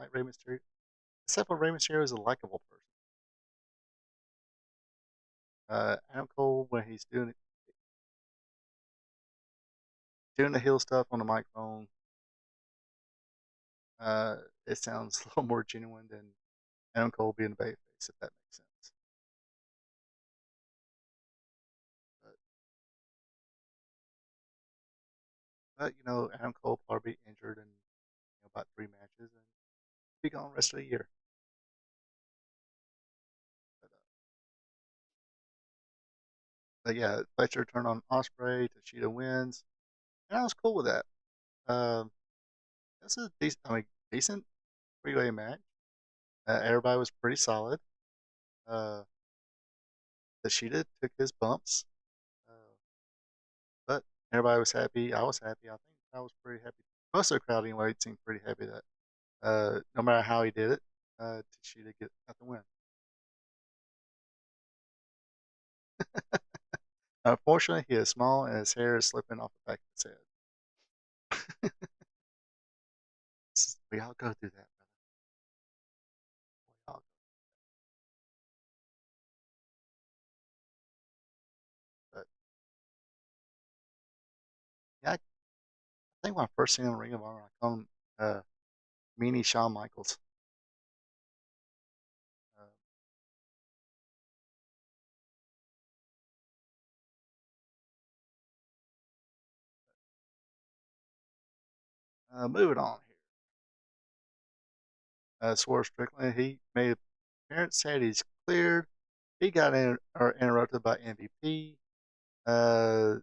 like Rey Mysterio. Except for Rey Mysterio is a likable person. Adam Cole, when he's doing the heel stuff on the microphone, uh, it sounds a little more genuine than Adam Cole being a babyface, if that makes sense. But, Adam Cole probably be injured in about 3 matches and be gone the rest of the year. But yeah, Fletcher turned on Osprey. Tashida wins, and I was cool with that. Um, this is decent three-way match. Everybody was pretty solid. Uh, Tashida took his bumps, uh, but everybody was happy. I was happy. I think I was pretty happy. Most of the crowd anyway seemed pretty happy that no matter how he did it, Tashida got the win. Unfortunately, he is small and his hair is slipping off the back of his head. We all go through that, brother. We all, but yeah, I think when I first seen him in Ring of Honor, I called him Meanie Shawn Michaels. Moving on here. Swerve Strickland, he made an appearance, said he's cleared. He got interrupted by MVP. Uh,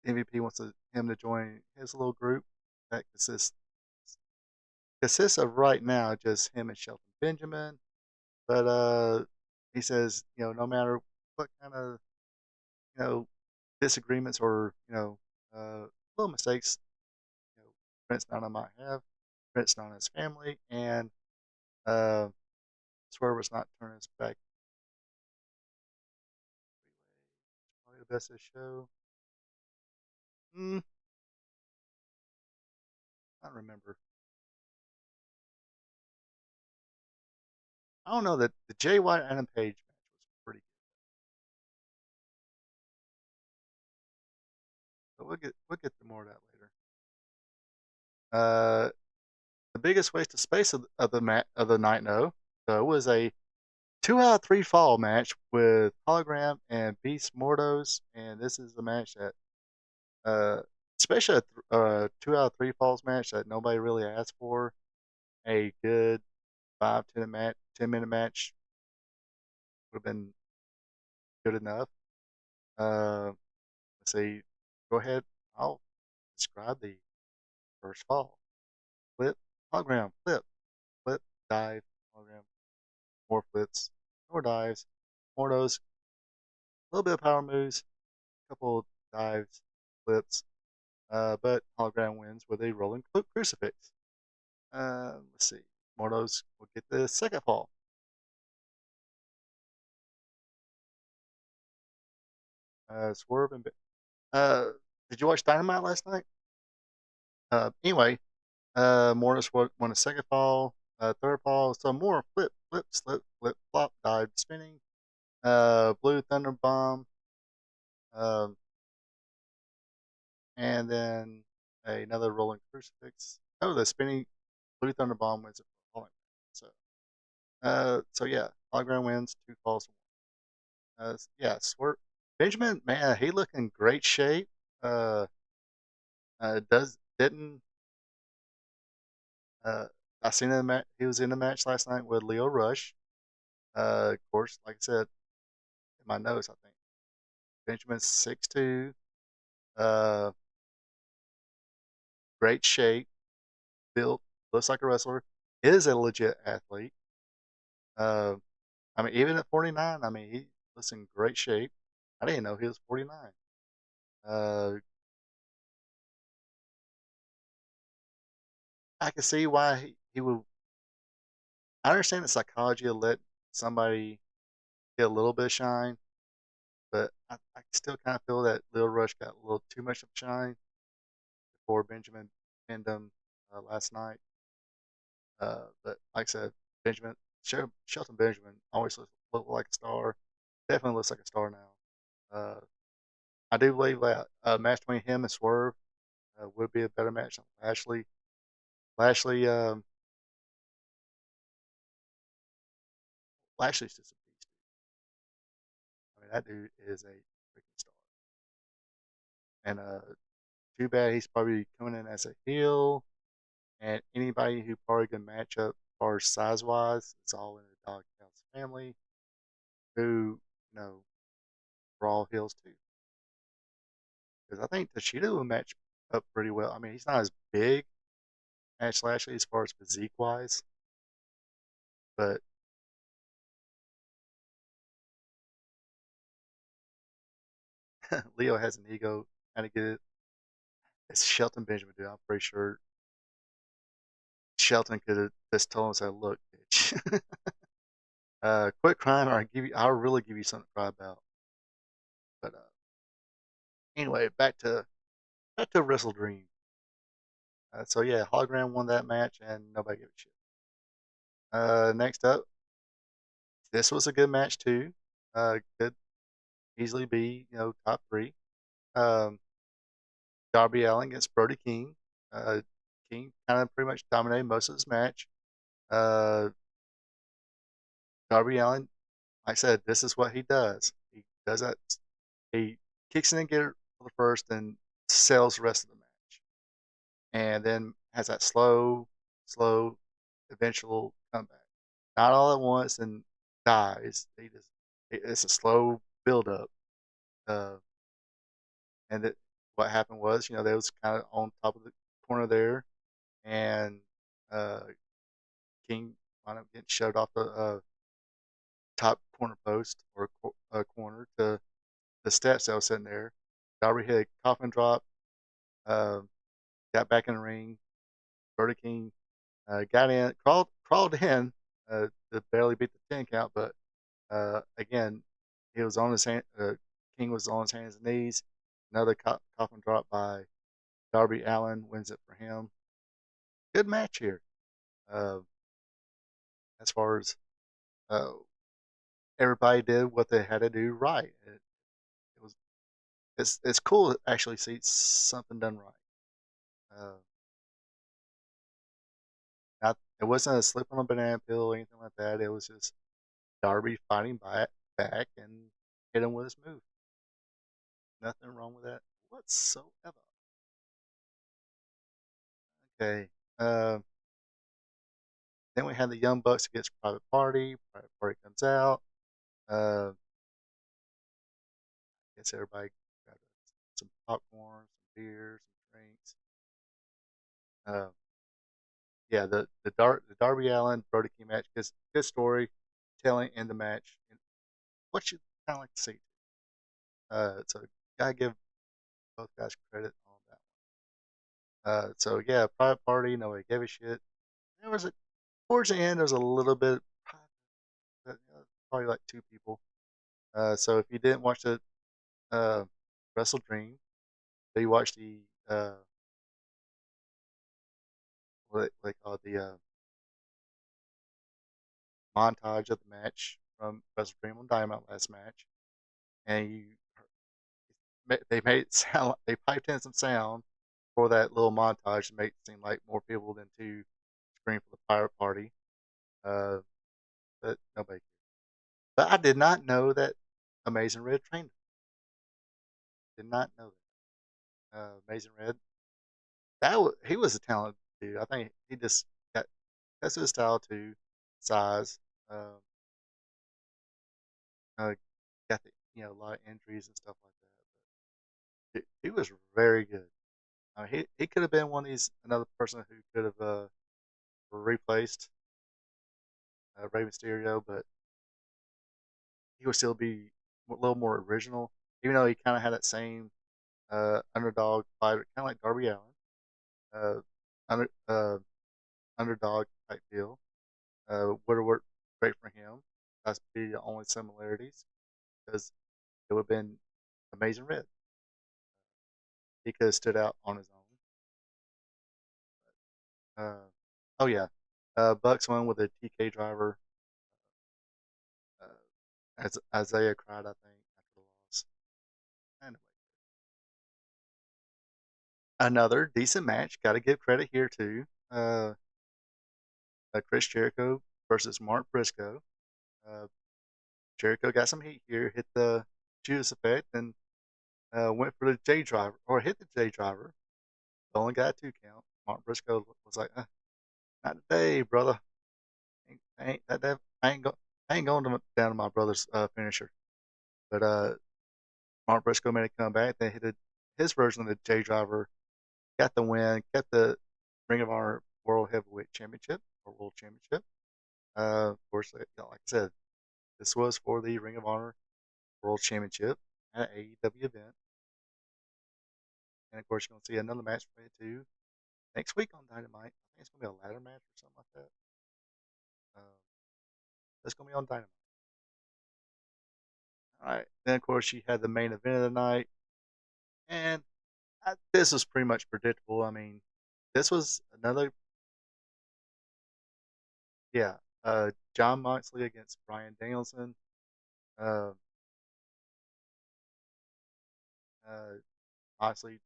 MVP wants him to join his little group that consists of right now just him and Shelton Benjamin. But he says, no matter what kind of disagreements or little mistakes, Prince Nana might have, Prince Nana's family, and uh, Swerve was not turning his back. Probably the best of the show. I don't remember. I don't know that the Jay White Adam Page match was pretty good, but we'll get to more of that later. The biggest waste of space of the night, no. So it was a 2 out of 3 fall match with Hologram and Beast Mordos, and this is the match that, especially a 2 out of 3 falls match that nobody really asked for. A good 5-10 minute match would have been good enough. Let's see. Go ahead. I'll describe the first fall. Flip, hologram, flip, dive, hologram, more flips, more dives, more those, a little bit of power moves, a couple dives, flips, but hologram wins with a rolling crucifix. Let's see. Mordos will get the second fall. Swerve and did you watch Dynamite last night? Anyway, Mortis won a second fall, third fall, so more flip, slip, flip, flop, dive, spinning, blue thunder bomb, um, and then another rolling crucifix. Oh, the spinning blue thunder bomb wins it for falling. So yeah, hologram wins 2 falls. Yeah, Swerve Benjamin, man, he look in great shape. Uh, does didn't I seen him he was in the match last night with Leo Rush. Of course, like I said in my notes, I think Benjamin's 6'2", uh, great shape, built, looks like a wrestler, is a legit athlete. Uh, I mean, even at 49, I mean, he looks in great shape. I didn't know he was 49. Uh, I can see why he would. I understand the psychology of let somebody get a little bit of shine, but I still kind of feel that Lil Rush got a little too much of shine before Benjamin pinned him last night. But like I said, Benjamin Shelton Benjamin always looked like a star. Definitely looks like a star now. I do believe that a match between him and Swerve would be a better match than Lashley. Lashley, Lashley's just a beast. I mean, that dude is a freaking star. And too bad he's probably coming in as a heel. And anybody who probably can match up as far as size wise, it's all in the Doghouse family. Who, you know, for all heels too. Because I think Tashida will match up pretty well. I mean, he's not as big as Lashley as far as physique wise, but Leo has an ego. Kind of get it. It's Shelton Benjamin, dude. I'm pretty sure Shelton could have just told him, said, "Look, bitch, quit crying, or I'll really give you something to cry about." But anyway, back to Wrestle Dream. So yeah, Hologram won that match, and nobody gave a shit. Next up, this was a good match too. Could easily be top three. Um, Darby Allin against Brody King. King kind of pretty much dominated most of this match. Uh, Darby Allin, like I said, this is what he does. He does that. He kicks in and gets it for the first, and sells the rest of the match, and then has that slow, eventual comeback. Not all at once and dies. It's a slow build up. Uh, and what happened was, they was kind of on top of the corner there, and uh, King wound up getting shoved off the top corner post or corner to the steps that was sitting there. Darby hit a coffin drop, uh, got back in the ring. Brody King got in, crawled in to barely beat the 10 count, but again, he was on his hand. King was on his hands and knees. Another coffin drop by Darby Allin wins it for him. Good match here. Uh, as far as uh, everybody did what they had to do right. It was it's cool to actually see something done right. Uh, it wasn't a slip on a banana peel or anything like that. It was just Darby fighting back and hit him with his move. Nothing wrong with that whatsoever. Okay. Then we had the Young Bucks against Private Party. Private Party comes out. I guess everybody got some popcorn, some beers, some drinks. Uh, yeah, the Darby Allin Brody King match. Because good story telling in the match. What you kind of like to see. So gotta give both guys credit on that one. So yeah, Private Party. Nobody gave a shit. There was a towards the end. There was a little bit. Probably like two people. So if you didn't watch the uh, Wrestle Dream, so you watched the what they call it, the montage of the match from Wrestle Dream on Dynamite last match, and they made it sound they piped in some sound for that little montage to make it seem like more people than two scream for the Pirate Party. Uh, but nobody. But I did not know that Amazing Red trained. Did not know that. Amazing Red. He was a talented dude. I think he just got that's his style too, size. Um, uh, got a lot of injuries and stuff like that. But he was very good. He could have been one of these another person who could have replaced Rey Mysterio, but he would still be a little more original, even though he kind of had that same underdog fighter, kind of like Darby Allin, uh, underdog type deal. Would have worked great for him. That's be the only similarities because it would have been Amazing Red. He could have stood out on his own. Oh yeah, Bucks won with a TK driver. As Isaiah cried, I think, after the loss. Anyway, another decent match. Got to give credit here too. Chris Jericho versus Mark Briscoe. Uh, Jericho got some heat here, hit the Judas effect, and went for the J driver, or hit the J driver. Only got a 2 count. Mark Briscoe was like, "Not today, brother. I ain't going down to my brother's finisher." But Mark Briscoe made a comeback. They hit his version of the J Driver, got the win, kept the Ring of Honor World Heavyweight Championship or World Championship. Of course, like I said, this was for the Ring of Honor World Championship at an AEW event. And of course, you're going to see another match for it too next week on Dynamite. I think it's going to be a ladder match or something like that. That's going to be on Dynamite. All right. Then, of course, you had the main event of the night. And this was pretty much predictable. I mean, this was another, yeah, John Moxley against Bryan Danielson. Uh, Moxley,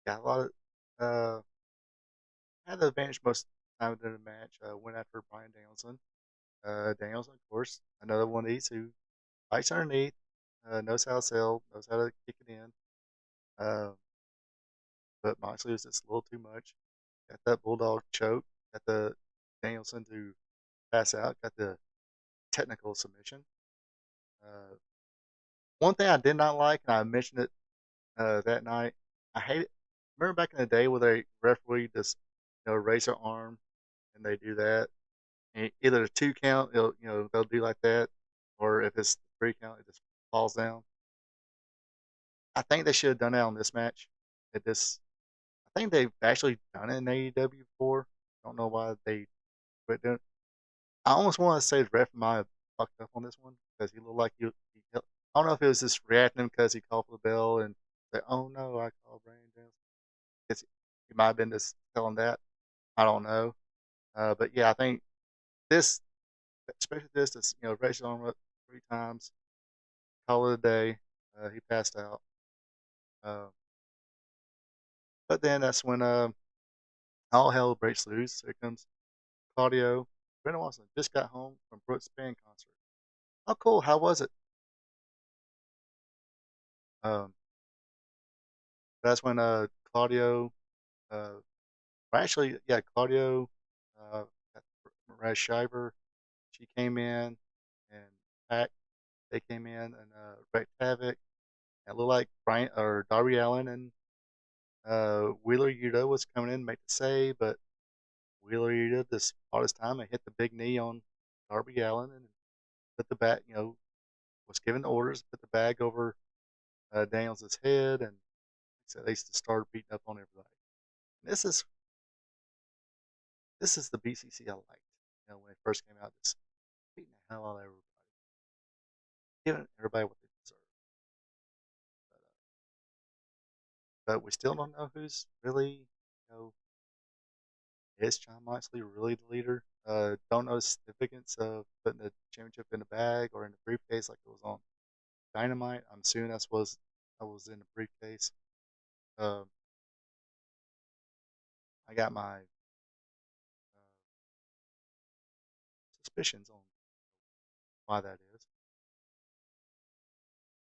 got a lot of, had the advantage most of the time in the match. Went after Bryan Danielson. Danielson, of course, another one of these who fights underneath, knows how to sell, knows how to kick it in. But Moxley was just a little too much. Got that bulldog choke. Got the Danielson to pass out. Got the technical submission. Uh, One thing I did not like, and I mentioned it that night, I hate it. Remember back in the day where they referee just raise their arm and they do that. And either the 2 count, they'll do like that, or if it's 3 count, it just falls down. I think they should have done that on this match. I think they've actually done it in AEW before. I don't know why they quit doing it. I almost want to say the ref might have fucked up on this one because he looked like I don't know if it was just reacting because he called for the bell and said, "Oh no, I called Bryan Danielson." He might have been just telling that. I don't know. But yeah, I think this, especially this, raised his arm up 3 times, call it a day. He passed out. Uh, but then that's when all hell breaks loose. Here comes Claudio. Brendan Watson just got home from Brooks' band concert. Oh, cool. How was it? Um, that's when Claudio, uh, actually, yeah, Claudio, uh, Mirage Shiver, she came in, and Pac, they came in and wreaked havoc. It looked like Brian or Darby Allin and Wheeler Yuta was coming in to make the save, but Wheeler Yuta this all this time and hit the big knee on Darby Allin and put the bag, was giving the orders, put the bag over Daniels' head, and so they just started beating up on everybody. This is the BCC I liked. When it first came out, just beating the hell out of everybody, giving everybody what they deserve. But we still don't know who's really, is John Moxley really the leader? Don't know the significance of putting the championship in the bag or in the briefcase like it was on Dynamite. I'm assuming that was in the briefcase. Um, I got my suspicions on why that is.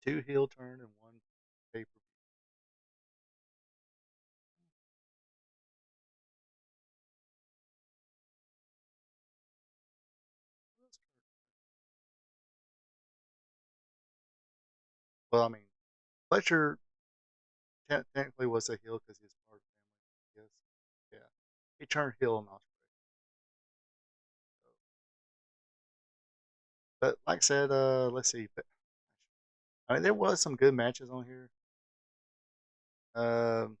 2 heel turn and 1 pay per view. Well, I mean, Fletcher technically was a heel because he's part of the family. Yes, yeah, he turned heel in Osprey. So, but like I said, let's see. But, I mean, there was some good matches on here. Um,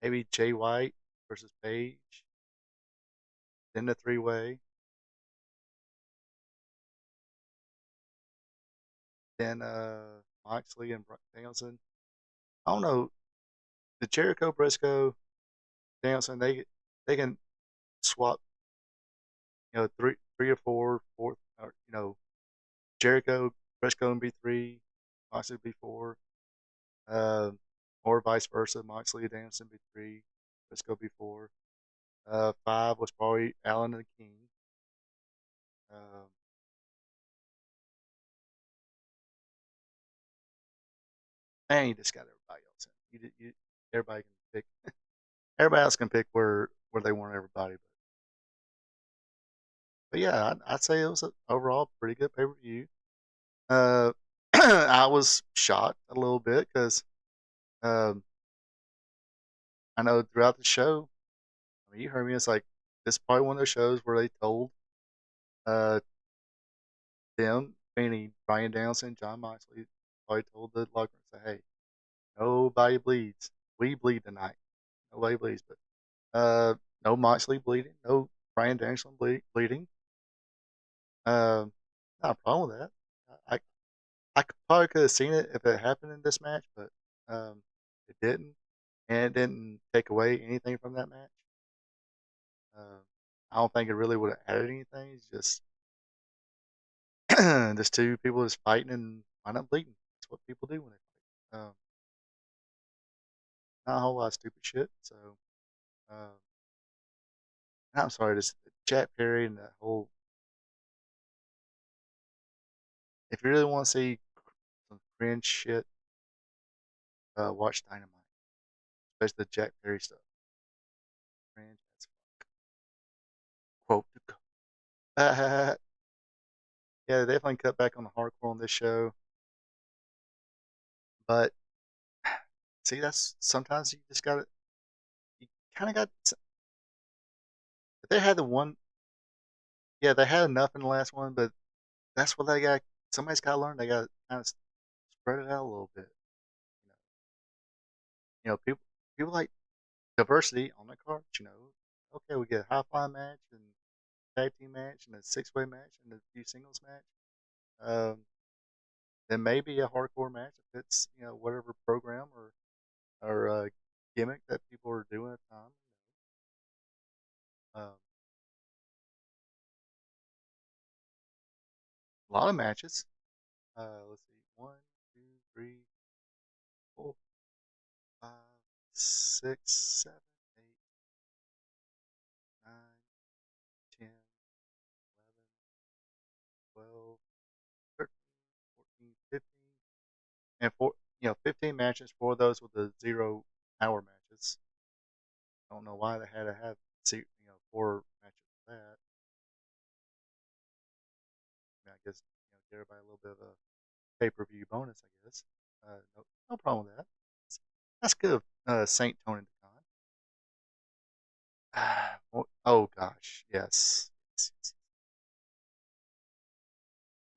Maybe Jay White versus Paige, then the 3-way, then Moxley and Danielson. I don't know. The Jericho, Briscoe, Danielson, they can swap. Three or fourth, or Jericho, Briscoe and be 3, Moxley be 4, uh, or vice versa. Moxley, Danielson be 3, Briscoe be 4. 5 was probably Allen and King. Um, and you just got everybody else in. Everybody can pick. Everybody else can pick where they want everybody. But yeah, I'd say it was overall pretty good pay per view. I was shocked a little bit because um, I know throughout the show, I mean, you heard me. It's like this is probably one of those shows where they told uh, them, meaning Brian Danielson and John Moxley, probably told the locker room, say, "Hey, nobody bleeds. We bleed tonight. Nobody bleeds, but no Moxley bleeding, no Brian Danielson bleeding. Um, Not a problem with that. I probably could have seen it if it happened in this match, but it didn't, and it didn't take away anything from that match. Uh, I don't think it really would have added anything. It's just just two people just fighting and wind up bleeding. That's what people do when they fight. Not a whole lot of stupid shit. So uh, I'm sorry, this Jack Perry and that whole. If you really want to see some cringe shit, watch Dynamite, especially the Jack Perry stuff. Cringe as quote to go. Yeah, they definitely cut back on the hardcore on this show, but see, that's sometimes you just got to. You kind of got. They had the one. Yeah, they had enough in the last one, but that's what they got. Somebody's got to learn. They got to kind of spread it out a little bit. People like diversity on the cards. Okay, we get a high fly match and tag team match and a 6-way match and a few singles match. Then maybe a hardcore match if it's whatever program or gimmick that people are doing at the time. A lot of matches. Let's see, 1, 2, 3, 4, 5, 6, 7, 8, 9, 10, 11, 12, 13, 14, 15, and 15 matches. 4 of those with the 0-hour matches. I don't know why they had to have 4 matches for that. I guess give everybody a little bit of a pay-per-view bonus. I guess. No problem with that. That's good. Saint Tony Khan. Oh gosh, yes, yes, yes,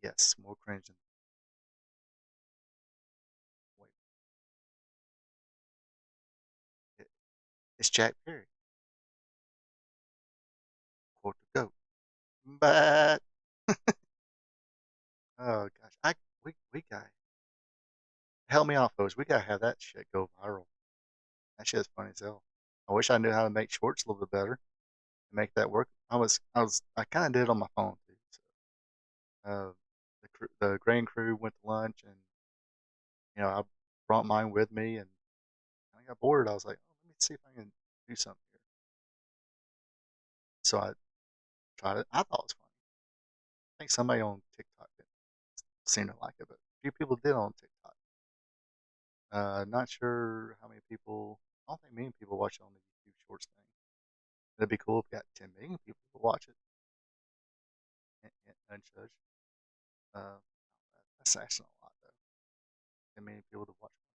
yes. More cringe than wait. It's Jack Perry. Quote the goat. But oh gosh, we got help me out, folks. We gotta have that shit go viral. That shit is funny as hell. I wish I knew how to make shorts a little bit better to make that work. I kind of did it on my phone too. So, the grain crew went to lunch, and I brought mine with me, and I got bored. I was like, oh, let me see if I can do something here. So I tried it. I thought it was funny. I think somebody on TikTok didn't seem to like it, but a few people did on TikTok. Not sure how many people. I don't think many people watch it on the YouTube Shorts thing. It'd be cool if we got 10 million people to watch it and unjudged. Uh, that's actually a lot though. 10 million people to watch one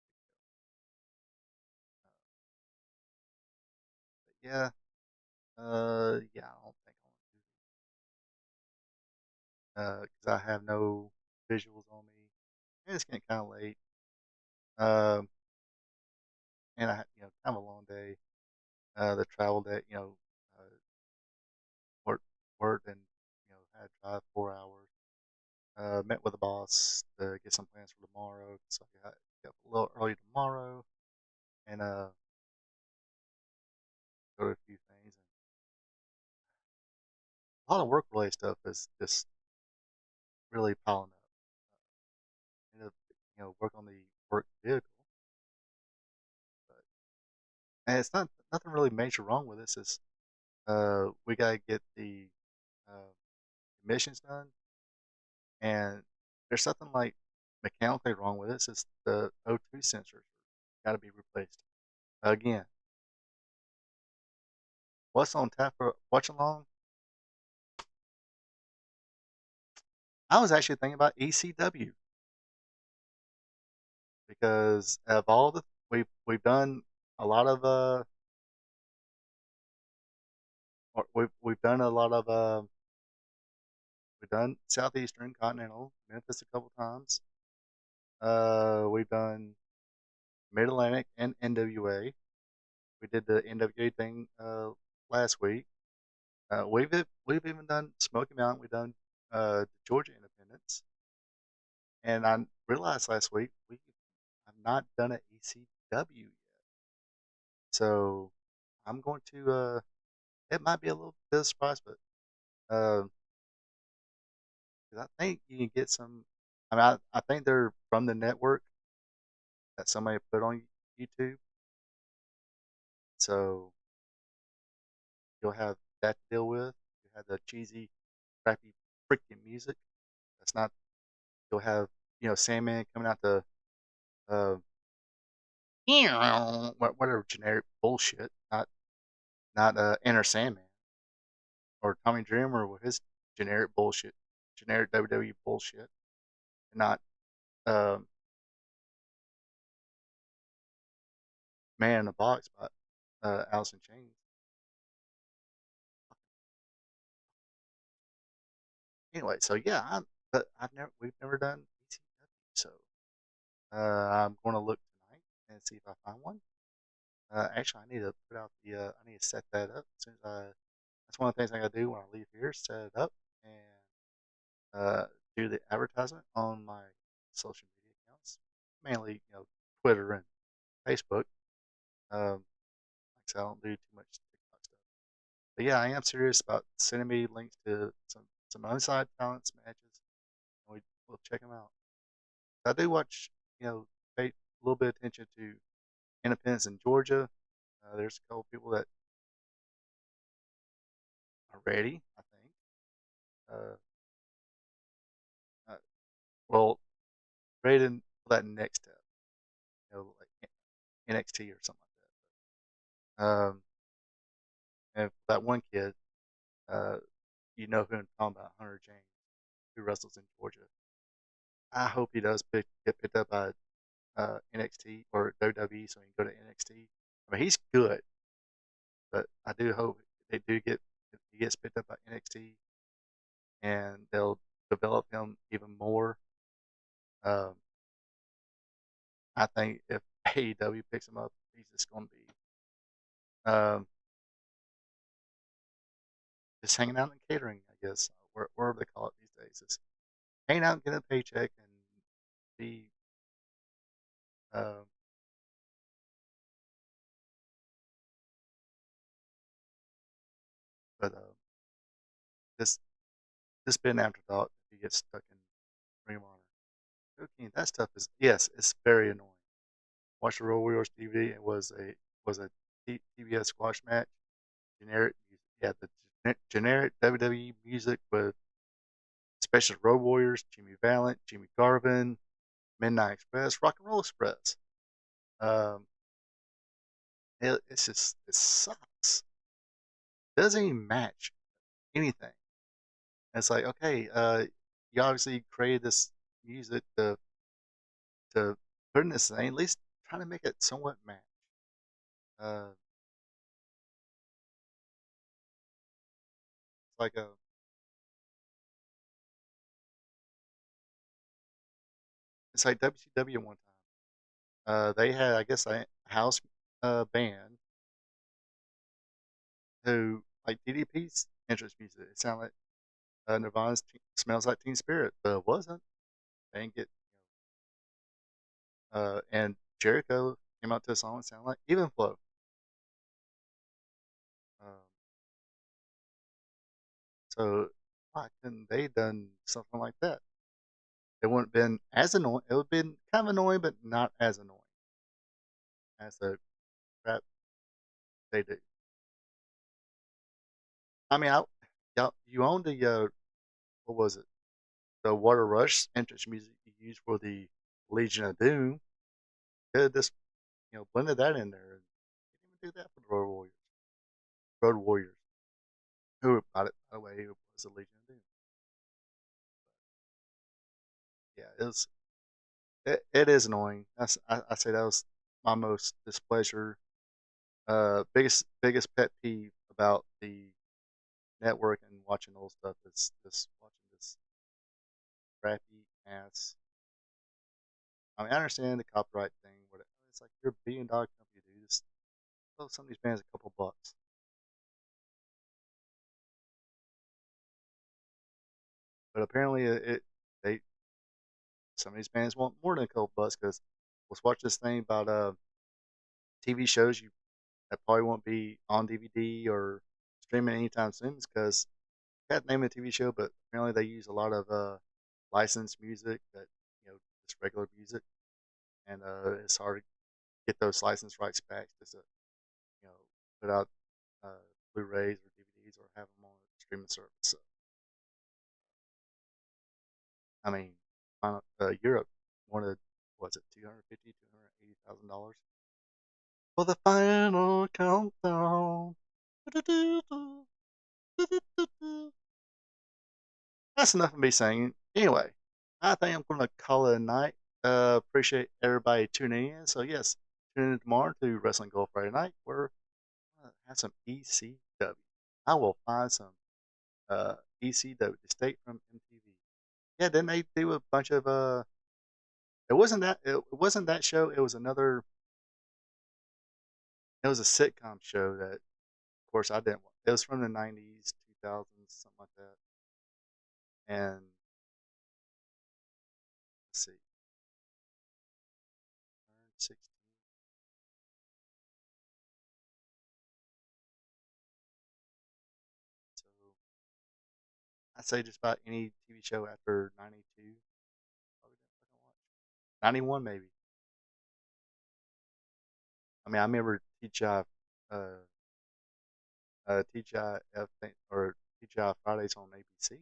video. But yeah, I don't think I want to do because I have no visuals on me. And it's getting kind of late. Um, and I had kind of a long day. The travel day, work worked and had to drive 4 hours. Met with the boss to get some plans for tomorrow, so I got up a little early tomorrow and go to a few things. And a lot of work related stuff is just really piling up. End up, work on the work vehicle, but and it's not nothing really major wrong with this. Is we gotta get the uh, emissions done, and there's something like mechanically wrong with this. Is the O2 sensors got to be replaced again. What's on tap for watch along? I was actually thinking about ECW. because of all the we've done a lot of we've done a lot of we've done Southeastern Continental Memphis a couple times. We've done Mid Atlantic and NWA. We did the NWA thing last week. We've even done Smoky Mountain. We've done the Georgia Independence, and I realized last week we have not done an ECW yet. So I'm going to. It might be a little bit of a surprise, but uh, 'cause I think you can get some. I mean, I think they're from the network that somebody put on YouTube, so you'll have that to deal with. You have the cheesy, crappy, freaking music. That's not. You'll have Sandman coming out the uh, whatever generic bullshit. Not Enter Sandman or Tommy Dreamer with his generic bullshit, generic WWE bullshit. Not um, Man in a Box by Alice in Chains. Anyway, so yeah, but we've never done ECW, so I'm going to look tonight and see if I find one. Actually, I need to put out I need to set that up as soon as I. That's one of the things I got to do when I leave here: set it up and do the advertisement on my social media accounts, mainly Twitter and Facebook. Like I said, I don't do too much TikTok stuff. But yeah, I am serious about sending me links to some Unside Talents matches, and we'll check them out. I do watch, pay a little bit of attention to Independence in Georgia. There's a couple people that are ready, I think. Uh, uh, well, ready for that next step, like NXT or something like that. And for that one kid, uh, you know who I'm talking about, Hunter James, who wrestles in Georgia. I hope he does get picked up by NXT or WWE so he can go to NXT. I mean, he's good, but I do hope they do get he gets picked up by NXT and they'll develop him even more. Um, I think if AEW picks him up, he's just going to be just hanging out in catering, I guess, wherever they call it these days. Just hanging out and getting a paycheck and be. Um, but this this been an afterthought if he gets stuck in Ring of Honor. Cocaine, that stuff is yes, it's very annoying. Watch the Road Warriors TV. It was a TBS squash match. Generic music. Yeah, the generic WWE music with special Road Warriors, Jimmy Valiant, Jimmy Garvin, Midnight Express, Rock and Roll Express. Um, it sucks. It doesn't even match anything. It's like okay, you obviously created this music to put in this thing. At least try to make it somewhat match. Uh, it's like a it's like WCW one time. They had, I guess, a house band who like DDP's entrance music. It sounded like Nirvana's "Smells Like Teen Spirit," but it wasn't. They didn't get, and Jericho came out to a song that sounded like Even Flow. Um, so why couldn't they done something like that? It wouldn't have been as annoying. It would have been kind of annoying, but not as annoying as the crap they do. I mean, you own the what was it? The Water Rush entrance music you used for the Legion of Doom. Could have just blended that in there. And didn't even do that for the Road Warriors. Road Warriors, who about it by the way, who was the Legion of Doom. Yeah, it was. it is annoying. I say that was my most displeasure, biggest pet peeve about the network and watching old stuff is just watching this crappy ass. I mean, I understand the copyright thing, but it's like you're a billion-dollar company, dude. Just throw some of these bands a couple bucks. But apparently, they some of these bands want more than a couple bucks because let's watch this thing about TV shows you that probably won't be on DVD or streaming anytime soon. Because I can't name a TV show, but apparently they use a lot of licensed music that just regular music, and it's hard to get those license rights back just to you know put out uh, Blu-rays or DVDs or have them on a streaming service. So I mean, Europe wanted was it 280,000 dollars for the final countdown. That's enough of me saying. Anyway, I think I'm going to call it a night. Appreciate everybody tuning in. So yes, tune in tomorrow to Wrestling Gold Friday Night, where we're have some ECW. I will find some ECW, the state from MTV. Yeah, then they do a bunch of it wasn't that show. It was another. It was a sitcom show that, of course, I didn't. It was from the '90s, 2000s, something like that. And let's see, 16. So I'd say just about any TV show after '92, probably didn't fucking watch. '91 maybe. I mean, I remember TGIF or TGI Fridays on ABC,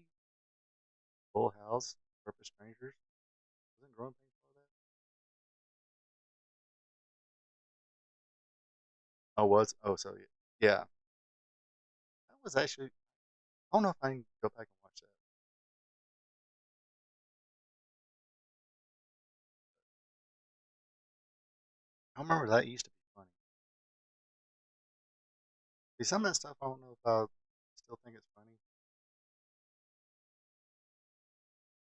Full House, Purpose Strangers. Wasn't Growing Pains part of that? Oh, was oh so yeah. That was actually. I don't know if I can go back and watch that. I remember that used to be funny. See, some of that stuff I don't know if I still think it's funny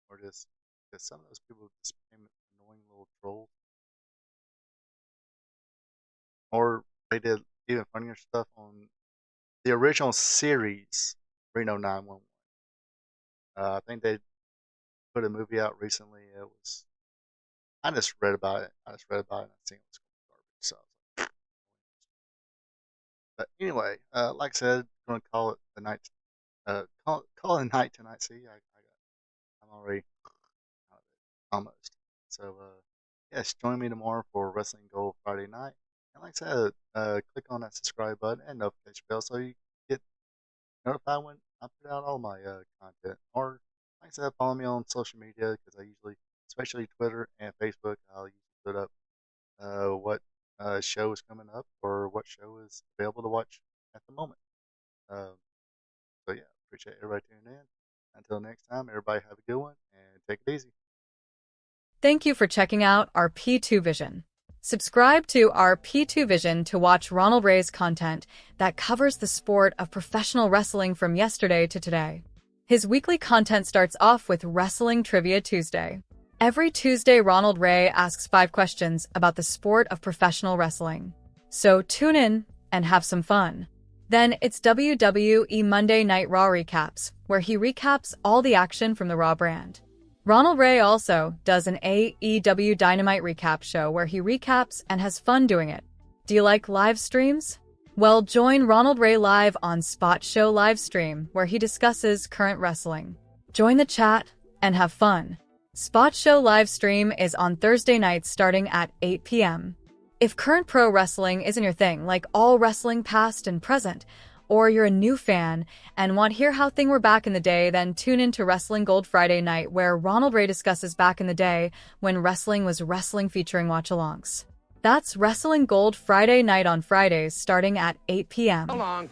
or just because some of those people just became annoying little trolls, or they did even funnier stuff on the original series Reno 911. I think they put a movie out recently. It was I just read about it. I just read about it and I seen it was garbage. So, but anyway, like I said, I'm gonna call it the night. Call it a night tonight. See, I'm already out of it, almost. So, yes, join me tomorrow for Wrestling Gold Friday night. And like I said, click on that subscribe button and notification bell so you get notified when I put out all my content. Or, like I said, follow me on social media because I usually, especially Twitter and Facebook, I'll usually put up what show is coming up or what show is available to watch at the moment. Um, so, yeah, appreciate everybody tuning in. Until next time, everybody have a good one and take it easy. Thank you for checking out our P2 Vision. Subscribe to our P2 Vision to watch Ronald Ray's content that covers the sport of professional wrestling from yesterday to today. His weekly content starts off with Wrestling Trivia Tuesday. Every Tuesday, Ronald Ray asks 5 questions about the sport of professional wrestling. So tune in and have some fun. Then it's WWE Monday Night Raw recaps, where he recaps all the action from the Raw brand. Ronald Ray also does an AEW Dynamite recap show where he recaps and has fun doing it. Do you like live streams? Well, join Ronald Ray live on Spot Show Livestream, where he discusses current wrestling. Join the chat and have fun. Spot Show Livestream is on Thursday nights starting at 8 p.m. If current pro wrestling isn't your thing, like all wrestling past and present, or you're a new fan and want to hear how things were back in the day, then tune in to Wrestling Gold Friday night, where Ronald Ray discusses back in the day when wrestling was wrestling, featuring watch-alongs. That's Wrestling Gold Friday night on Fridays starting at 8 p.m.